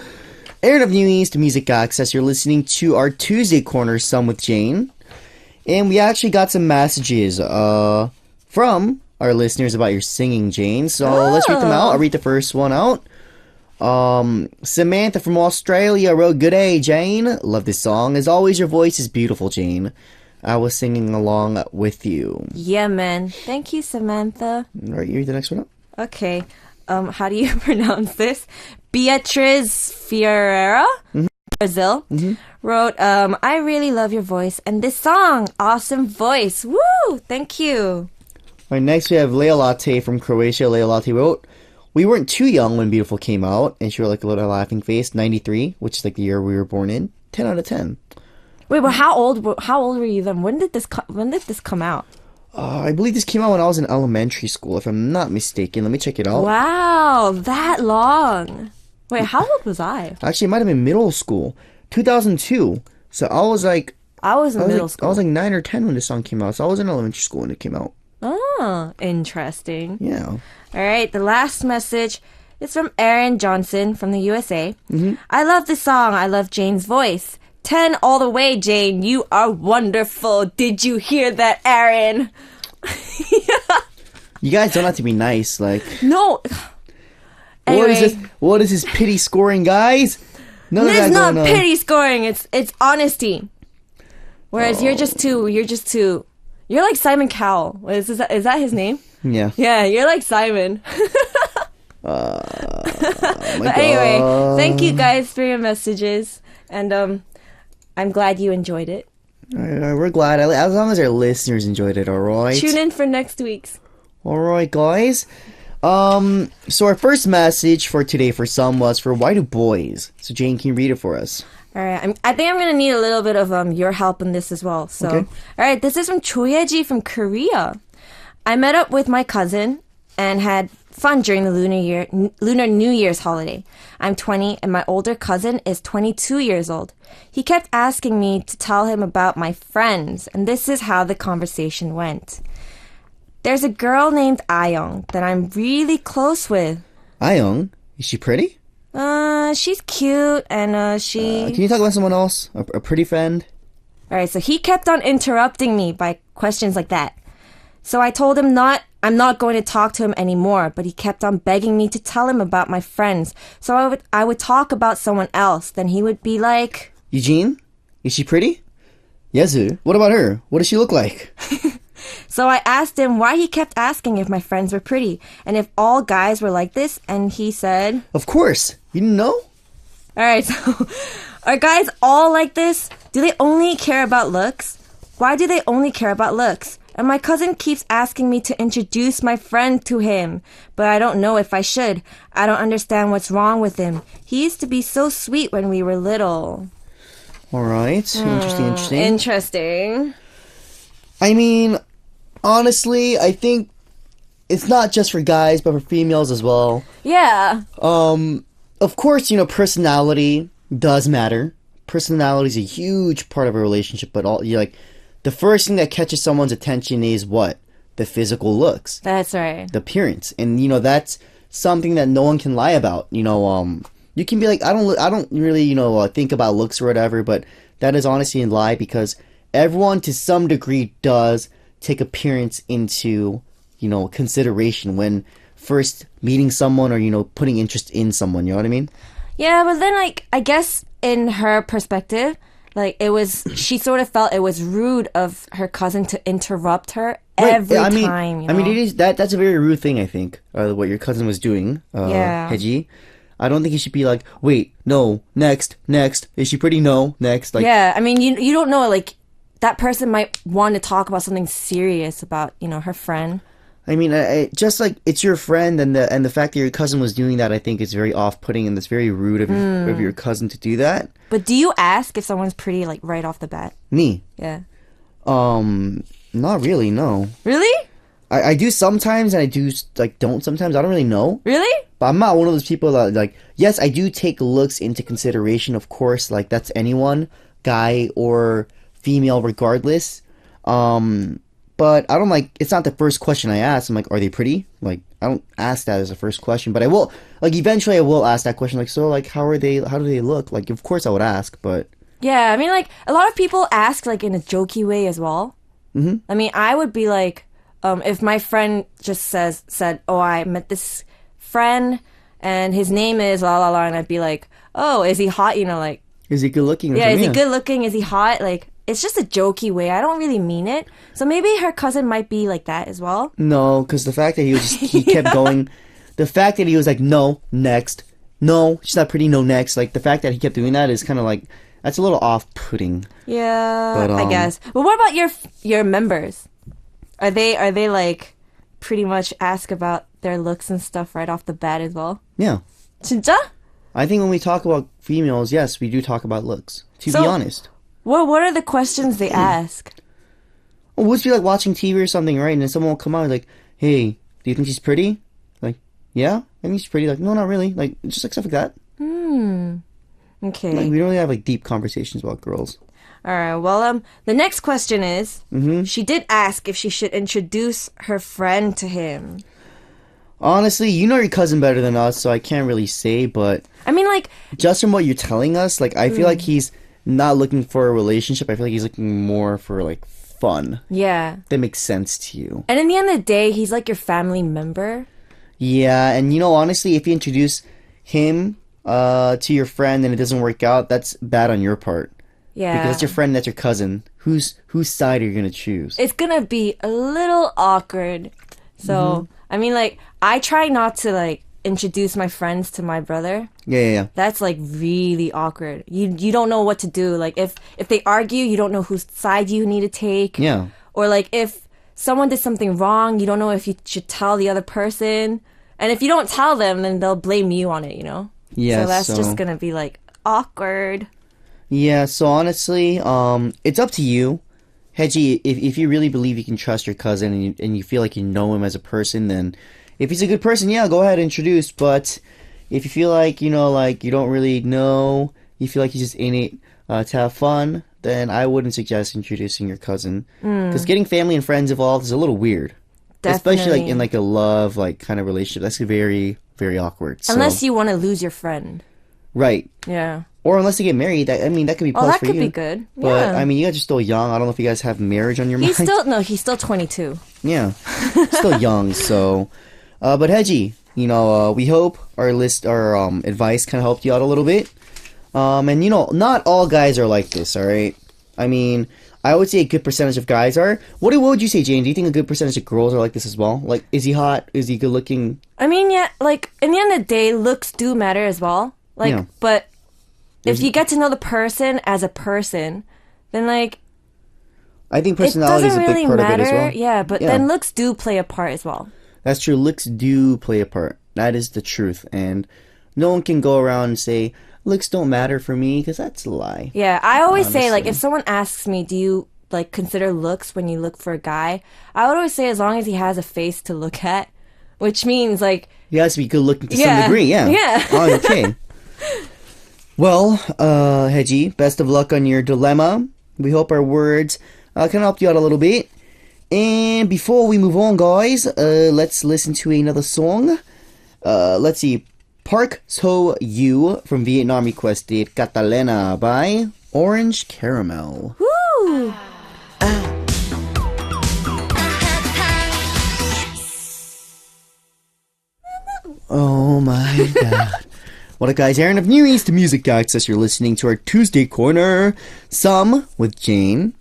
Aaron of New East Music Access. You're listening to our Tuesday Corner, Some with Jane. And we actually got some messages from our listeners about your singing, Jane. So let's read them out. I'll read the first one out. Samantha from Australia wrote, "Good day, Jane. Love this song. As always, your voice is beautiful, Jane. I was singing along with you." Yeah, man. Thank you, Samantha. All right, you read the next one up. Okay. How do you pronounce this? Beatriz Ferreira, Brazil, wrote, I really love your voice and this song. Awesome voice. Woo! Thank you. All right, next we have Leia Latte from Croatia. Leia Latte wrote, "We weren't too young when Beautiful came out," and she wrote like a little laughing face. 93, which is like the year we were born in. 10 out of 10. Wait, but how old were you then? When did this come out? I believe this came out when I was in elementary school, if I'm not mistaken. Let me check it out. Wow, that long. Wait, how old was I? Actually, it might have been middle school. 2002. So I was like... I was in middle I school. was like 9 or 10 when this song came out. So I was in elementary school when it came out. Oh, interesting. Yeah. All right, the last message is from Aron Johnson from the USA. I love this song. I love Jane's voice. 10 all the way, Jane. You are wonderful. Did you hear that, Aron? You guys don't have to be nice. Like, No. Anyway, what is this pity scoring, guys? None of it's that not going on. pity scoring. It's honesty. Whereas you're like Simon Cowell. Is that his name? Yeah. Yeah, you're like Simon. Oh my But anyway, God. thank you guys for your messages, and I'm glad you enjoyed it. All right, we're glad. As long as our listeners enjoyed it, alright? Tune in for next week's. Alright, guys. So our first message for today for some was for why do boys? So Jane, can you read it for us? All right, I think I'm gonna need a little bit of your help in this as well. So, Okay. all right, this is from Choyeji from Korea. I met up with my cousin and had fun during the Lunar New Year's holiday. I'm 20 and my older cousin is 22 years old. He kept asking me to tell him about my friends, and this is how the conversation went. There's a girl named Ayon that I'm really close with. Ayoung, is she pretty? She's cute and she... Can you talk about someone else? A pretty friend? Alright, so he kept on interrupting me by questions like that. So I told him I'm not going to talk to him anymore, but he kept on begging me to tell him about my friends. So I would talk about someone else, then he would be like... Eugene, is she pretty? Yezu, what about her? What does she look like? So I asked him why he kept asking if my friends were pretty, and if all guys were like this, and he said... Of course. You didn't know? Alright, so are guys all like this? Do they only care about looks? Why do they only care about looks? And my cousin keeps asking me to introduce my friend to him, but I don't know if I should. I don't understand what's wrong with him. He used to be so sweet when we were little. Alright, interesting. Interesting. I mean, honestly, I think it's not just for guys, but for females as well. Yeah. Of course, personality does matter. Personality is a huge part of a relationship, but the first thing that catches someone's attention is what? The physical looks. That's right. The appearance. And, that's something that no one can lie about. You can be like, I don't really, think about looks or whatever, but that is honestly a lie because everyone to some degree does take appearance into, consideration when first meeting someone or, putting interest in someone. You know what I mean? Yeah, but then, I guess in her perspective, she sort of felt it was rude of her cousin to interrupt her every time. I mean, it is that's a very rude thing. I think what your cousin was doing, Yeah. Heji. I don't think you should be like, wait, no, next, is she pretty? No, next. Yeah, I mean, you don't know, that person might want to talk about something serious about, her friend. I mean, just it's your friend, and the fact that your cousin was doing that, I think is very off-putting, and it's very rude of your cousin to do that. But do you ask if someone's pretty, right off the bat? Me? Yeah. Not really, no. Really? I do sometimes, and I do, don't sometimes. I don't really know. Really? But I'm not one of those people that, yes, I do take looks into consideration, of course. That's anyone, guy or female, regardless. But I don't it's not the first question I ask. I'm like, are they pretty? I don't ask that as a first question, but I will, eventually I will ask that question. How do they look? Of course I would ask, but. Yeah, I mean, a lot of people ask, in a jokey way as well. Mm-hmm. I mean, I would be if my friend just said, oh, I met this friend and his name is la la la, and I'd be like, oh, is he hot? Is he good looking? Yeah, is he good looking? Is he hot? It's just a jokey way. I don't really mean it. So maybe her cousin might be like that as well. No, because the fact that he kept going, the fact that he was like, no, next, no, she's not pretty, no, next. The fact that he kept doing that is kind of that's a little off-putting. Yeah, But, I guess. But what about your members? Are they pretty much ask about their looks and stuff right off the bat as well? Yeah. 진짜? I think when we talk about females, yes, we do talk about looks. To be honest. What are the questions they ask? Well, we'll just be watching TV or something, right? And then someone will come out hey, do you think she's pretty? Yeah, I think she's pretty. No, not really. Just stuff like that. Okay. We don't really have deep conversations about girls. All right. Well, the next question is, she did ask if she should introduce her friend to him. Honestly, you know your cousin better than us, so I can't really say, but... I mean, just from what you're telling us, I feel like he's not looking for a relationship. I feel like he's looking more for, fun. Yeah. That makes sense to you. And in the end of the day, he's your family member. Yeah, and honestly, if you introduce him to your friend and it doesn't work out, that's bad on your part. Yeah. Because that's your friend, that's your cousin. Whose side are you going to choose? It's going to be a little awkward. So, I mean, I try not to, introduce my friends to my brother. Yeah. That's, really awkward. You don't know what to do. If they argue, you don't know whose side you need to take. Yeah. Or, if someone did something wrong, you don't know if you should tell the other person. And if you don't tell them, then they'll blame you on it, you know? Yeah, So that's so- just gonna be like awkward. Yeah, so honestly, it's up to you. Heji, if you really believe you can trust your cousin and you feel like you know him as a person, then if he's a good person, yeah, go ahead and introduce. But if you feel like, you know, like you don't really know, you feel like he's just in it to have fun, then I wouldn't suggest introducing your cousin. Because getting family and friends involved is a little weird. Especially like Definitely. in like a love like kind of relationship. That's very, very awkward. So, Unless you want to lose your friend. right. Yeah. Or unless they get married, that could be Oh, plus that for could you. be good. But Yeah. I mean, you guys are still young. I don't know if you guys have marriage on your mind. He's still 22. Yeah, still young. So, but Heji, you know, we hope our advice kind of helped you out a little bit. And you know, not all guys are like this. All right. I mean, I would say a good percentage of guys are. What would you say, Jane? Do you think a good percentage of girls are like this as well? Like, is he hot? Is he good looking? I mean, yeah, like, in the end of the day, looks do matter as well. Like, Yeah. but if you get to know the person as a person, then, like, I think it personality is doesn't a really big part matter. of it as well. Yeah, but then looks do play a part as well. That's true. Looks do play a part. That is the truth. And no one can go around and say, looks don't matter for me, because that's a lie. Yeah, I always say, like, Honestly. if someone asks me, do you, like, consider looks when you look for a guy? I would always say as long as he has a face to look at, which means, like, He has to be good looking to some Yeah. degree, yeah. Yeah. Oh, okay. Well, Heji, best of luck on your dilemma. We hope our words can help you out a little bit. And before we move on, guys, let's listen to another song. Let's see. Park So You from Vietnam requested Catalina by Orange Caramel. woo! Oh my god. What up, guys? Aaron of New East Music Access. You're listening to our Tuesday Corner. Some with Jane.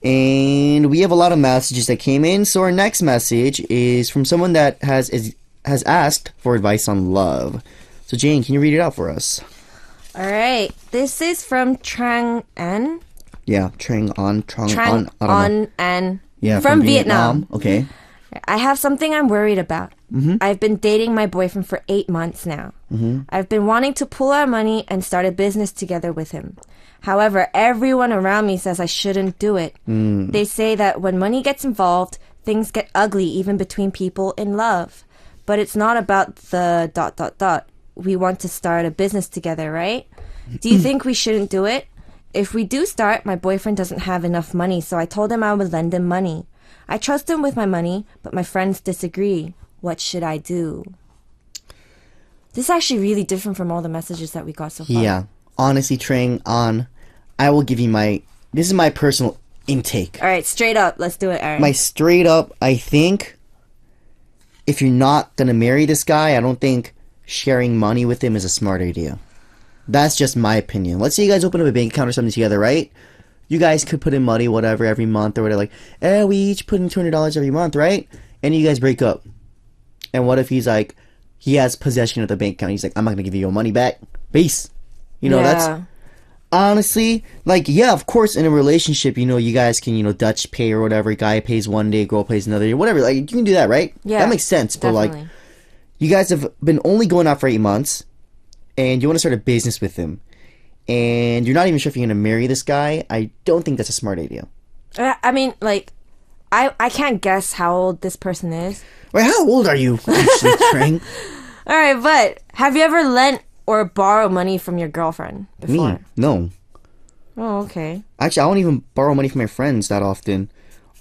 And we have a lot of messages that came in. So our next message is from someone that has asked for advice on love. So Jane, can you read it out for us? All right. This is from Trang An. Yeah, Trang On. I don't know. On An. Yeah, from Vietnam. Okay. I have something I'm worried about. I've been dating my boyfriend for 8 months now. I've been wanting to pool our money and start a business together with him. However, everyone around me says I shouldn't do it. They say that when money gets involved, things get ugly even between people in love. But it's not about the ... We want to start a business together, right? Do you think we shouldn't do it? If we do start, my boyfriend doesn't have enough money, so I told him I would lend him money. I trust him with my money, but my friends disagree. What should I do? This is actually really different from all the messages that we got so far. Yeah. Honestly, Trang On, I will give you this is my personal intake. All right, straight up. Let's do it, Aron. My straight up, I think if you're not gonna marry this guy, I don't think sharing money with him is a smart idea. That's just my opinion. Let's say you guys open up a bank account or something together, right? You guys could put in money, whatever, every month or whatever. Like, we each put in $200 every month, right? And you guys break up. And what if he's like, he has possession of the bank account. He's like, I'm not gonna give you your money back. Peace. You know, that's honestly, like, yeah, of course, in a relationship, you know, you guys can, you know, Dutch pay or whatever. Guy pays one day, girl pays another day, whatever. Like, you can do that, right? Yeah, that makes sense. But definitely. like, you guys have been only going out for 8 months, and you want to start a business with him, and you're not even sure if you're gonna marry this guy. I don't think that's a smart idea. I mean, like, I can't guess how old this person is. Wait, how old are you, actually, Trang? All right, but have you ever lent or borrowed money from your girlfriend before? Me? No. Oh, okay. Actually, I don't even borrow money from my friends that often.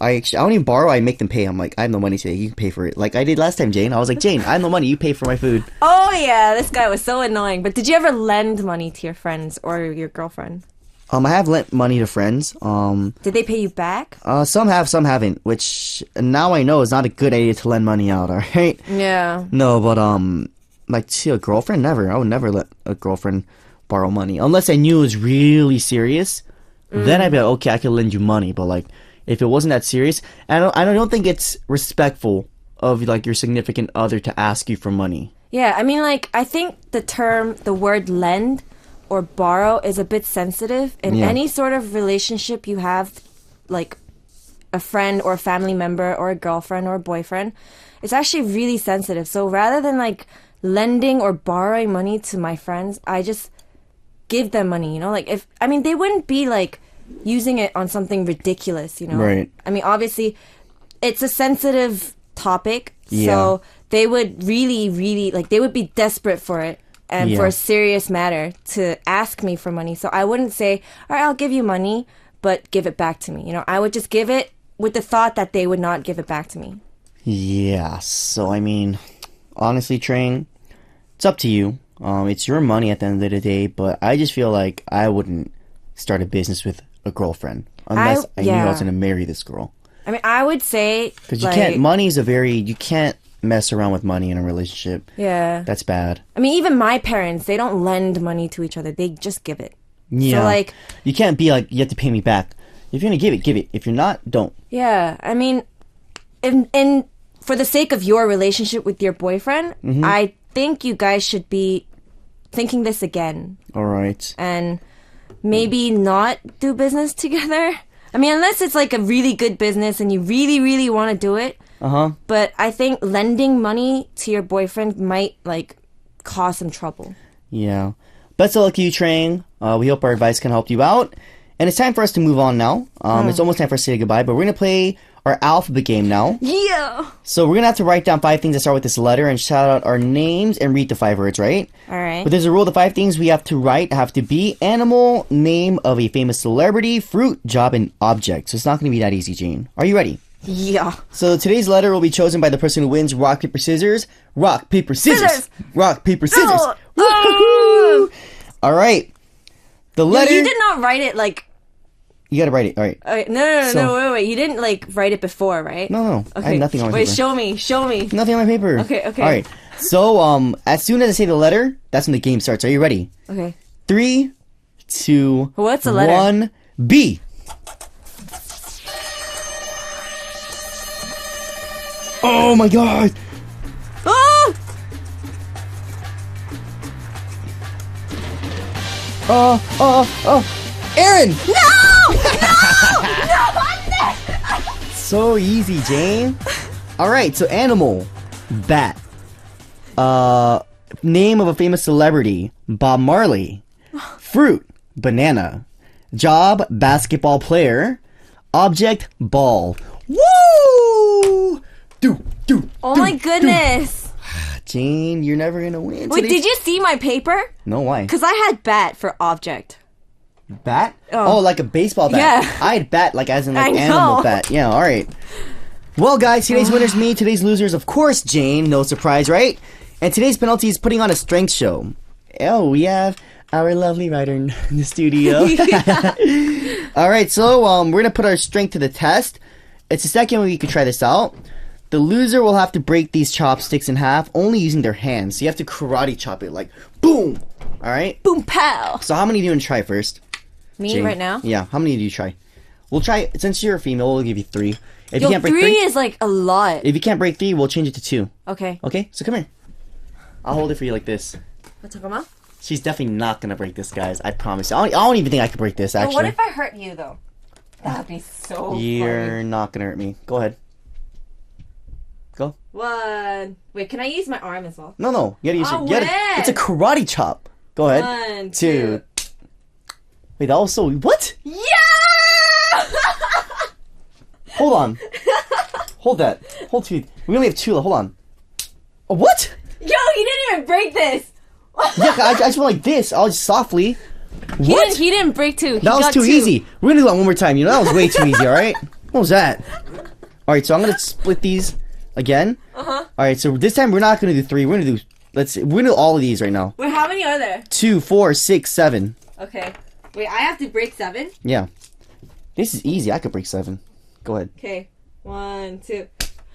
I don't even borrow. I make them pay. I'm like, I have no money today. You can pay for it. Like I did last time, Jane. I was like, Jane, I have no money. You pay for my food. Oh, yeah, this guy was so annoying. But did you ever lend money to your friends or your girlfriend? I have lent money to friends. Did they pay you back? Some have, some haven't. Which now I know is not a good idea to lend money out. All right. Yeah. No, but like to a girlfriend, never. I would never let a girlfriend borrow money unless I knew it was really serious. Then I'd be like, okay, I can lend you money. But like, if it wasn't that serious, I don't think it's respectful of like your significant other to ask you for money. Yeah, I mean, like, I think the word lend or borrow is a bit sensitive in Yeah. any sort of relationship you have, like, a friend or a family member or a girlfriend or a boyfriend, it's actually really sensitive. So rather than like lending or borrowing money to my friends, I just give them money, you know? Like they wouldn't be like using it on something ridiculous, you know? Right. I mean, obviously it's a sensitive topic, Yeah. so they would really, really, like, they would be desperate for it and for Yeah. a serious matter to ask me for money. So I wouldn't say, all right, I'll give you money, but give it back to me. You know, I would just give it with the thought that they would not give it back to me. Yeah, so I mean, honestly, Train, it's up to you. It's your money at the end of the day, but I just feel like I wouldn't start a business with a girlfriend unless I knew I was yeah. going to marry this girl. I mean, I would say, Because you like, can't, you can't mess around with money in a relationship. yeah. That's bad. I mean, even my parents, they don't lend money to each other. They just give it. Yeah. So, like, you can't be like, you have to pay me back. If you're going to give it, give it. If you're not, don't. yeah. I mean, in for the sake of your relationship with your boyfriend, Mm-hmm. I think you guys should be thinking this again All right. and maybe not do business together. I mean, unless it's like a really good business and you really, really want to do it. Uh-huh. But I think lending money to your boyfriend might like cause some trouble. Yeah. Best of luck to you, Train. We hope our advice can help you out. And it's time for us to move on now. It's almost time for us to say goodbye, but we're going to play our alphabet game now. Yeah. So we're going to have to write down 5 things that start with this letter and shout out our names and read the 5 words, right? All right. But there's a rule. The 5 things we have to write have to be animal, name of a famous celebrity, fruit, job, and object. So it's not going to be that easy, Jane. Are you ready? Yeah. So today's letter will be chosen by the person who wins rock, paper, scissors. Rock, paper, scissors. Scissors. Rock, paper, scissors. Oh. Woo-hoo-hoo. All right. The letter... You did not write it like. You gotta write it. All right. Okay, no, So- wait. You didn't like write it before, right? No. I have nothing on my Wait, paper. show me. Nothing on my paper. Okay. All right. So, as soon as I say the letter, that's when the game starts. Are you ready? Okay. 3, 2, What's the letter? 1, B. Oh my god! Oh! Aaron! No! So easy, Jane. Alright, so animal. Bat. Name of a famous celebrity. Bob Marley. Fruit. Banana. Job. Basketball player. Object. Ball. Woo! Oh my goodness. Jane, you're never gonna win. Wait, did you see my paper? No, why? Because I had bat for object. Bat? Oh, like a baseball bat. Yeah. I had bat, like as in like I know. animal bat. Yeah, alright. Well, guys, today's winner's me. Today's loser's, of course, Jane. No surprise, right? And today's penalty is putting on a strength show. Oh, we have our lovely writer in the studio. Alright, so we're gonna put our strength to the test. It's the second way you can try this out. The loser will have to break these chopsticks in half, only using their hands. So you have to karate chop it, like, boom! Alright? Boom pow. So how many do you want to try first? Me Jane? right now? Yeah, how many do you try? We'll try, since you're a female, we'll give you 3. If Yo, you can't break 3 3, is like a lot. if you can't break 3, we'll change it to 2. Okay. Okay? So come here. I'll hold it for you like this. 잠깐만. She's definitely not gonna break this, guys. I promise. I don't even think I could break this, But actually. what if I hurt you though? That would be so You're funny. not gonna hurt me. Go ahead. Go. 1. Wait, can I use my arm as well? No. You gotta use Oh, your... when? It's a karate chop. Go ahead. 1, 2. Wait, that was so... What? Yeah! Hold on. Hold that. Hold 2. We only have 2 left. Hold on. Oh, what? Yo, you didn't even break this. Yeah, I just went like this. I'll just softly... He What? didn't, he didn't break 2. He That was got too 2. easy. We're gonna do that one more time. You know, that was way too easy, alright? What was that? Alright, so I'm gonna split these again. Uh-huh. Alright, so this time we're not gonna do 3. We're gonna do... we're gonna do all of these right now. Wait, how many are there? 2, 4, 6, 7. Okay. Wait, I have to break 7? Yeah. This is easy. I could break 7. Go ahead. Okay. 1, 2.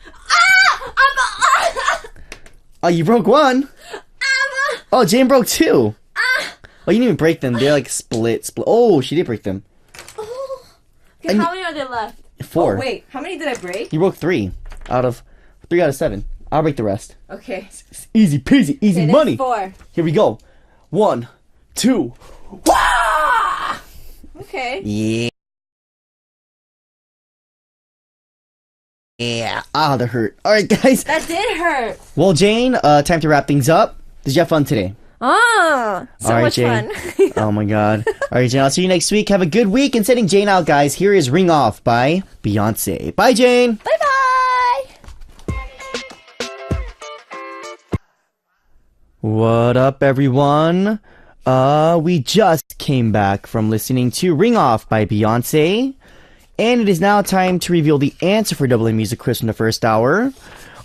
Ah! Oh, you broke 1. Oh, Jane broke 2. Oh, you didn't even break them. They're like split. Oh, she did break them. Okay, And- how many are there left? 4. Oh, wait, how many did I break? You broke 3 out of 7. I'll break the rest. Okay. It's easy peasy, easy Okay, money. 4. Here we go. 1, 2. Okay. Yeah. Ah, that hurt. All right, guys. That did hurt. Well, Jane, time to wrap things up. Did you have fun today? Ah, so All right, much Jane. fun. Oh my god. All right, Jane, I'll see you next week. Have a good week. And sending Jane out, guys, here is Ring Off by Beyonce. Bye, Jane. Bye-bye. What up, everyone? We just came back from listening to Ring Off by Beyonce. And it is now time to reveal the answer for Double A Music Quiz in the first hour.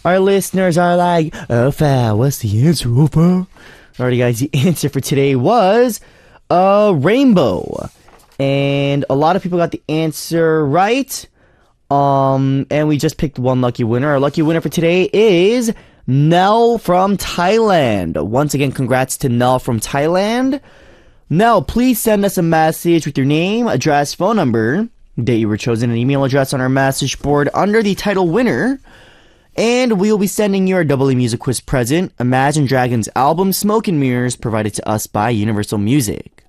Our listeners are like, Opa, what's the answer, Opa? Alrighty, guys, the answer for today was rainbow. And a lot of people got the answer right. And we just picked one lucky winner. Our lucky winner for today is Nell from Thailand. Once again, congrats to Nell from Thailand. Nell, please send us a message with your name, address, phone number, date you were chosen, and email address on our message board under the title winner. And we will be sending you our Double A Music Quiz present, Imagine Dragons album Smoke and Mirrors, provided to us by Universal Music.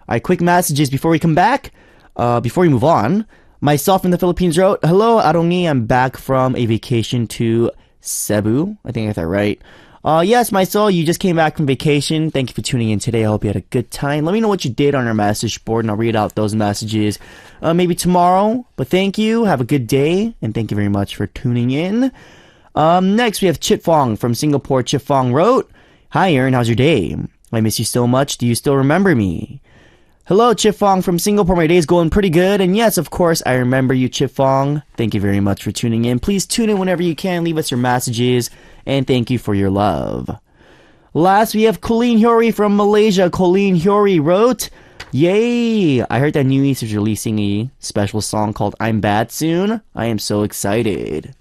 Alright, quick messages before we come back. Before we move on, myself in the Philippines wrote, Hello, Aroni, I'm back from a vacation to Cebu. I think I got that right. Yes, my soul, you just came back from vacation. Thank you for tuning in today. I hope you had a good time. Let me know what you did on our message board, and I'll read out those messages maybe tomorrow. But thank you. Have a good day, and thank you very much for tuning in. Next, we have Chit Fong from Singapore. Chit Fong wrote, Hi, Aaron. How's your day? I miss you so much. Do you still remember me? Hello, Chit Fong from Singapore. My day's going pretty good. And yes, of course, I remember you, Chit Fong. Thank you very much for tuning in. Please tune in whenever you can. Leave us your messages. And thank you for your love. Last, we have Colleen Hyori from Malaysia. Colleen Hyori wrote, Yay! I heard that New East is releasing a special song called I'm Bad soon. I am so excited.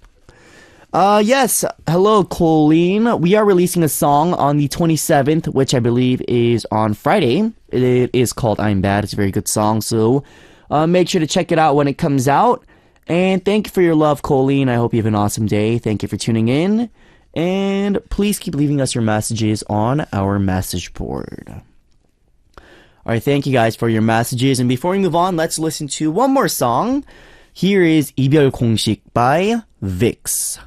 Yes. Hello, Colleen. We are releasing a song on the 27th, which I believe is on Friday. It is called I'm Bad. It's a very good song, so make sure to check it out when it comes out. And thank you for your love, Colleen. I hope you have an awesome day. Thank you for tuning in. And please keep leaving us your messages on our message board. Alright, thank you guys for your messages. And before we move on, let's listen to one more song. Here is 이별 공식 by Vix.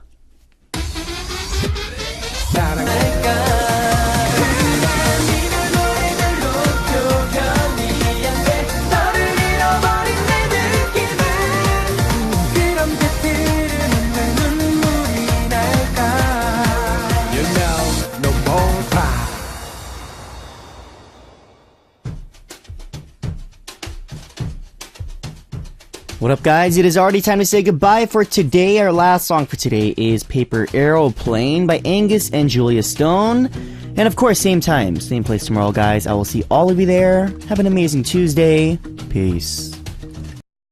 What up, guys? It is already time to say goodbye for today. Our last song for today is Paper Aeroplane by Angus and Julia Stone. And of course, same time, same place tomorrow, guys. I will see all of you there. Have an amazing Tuesday. Peace.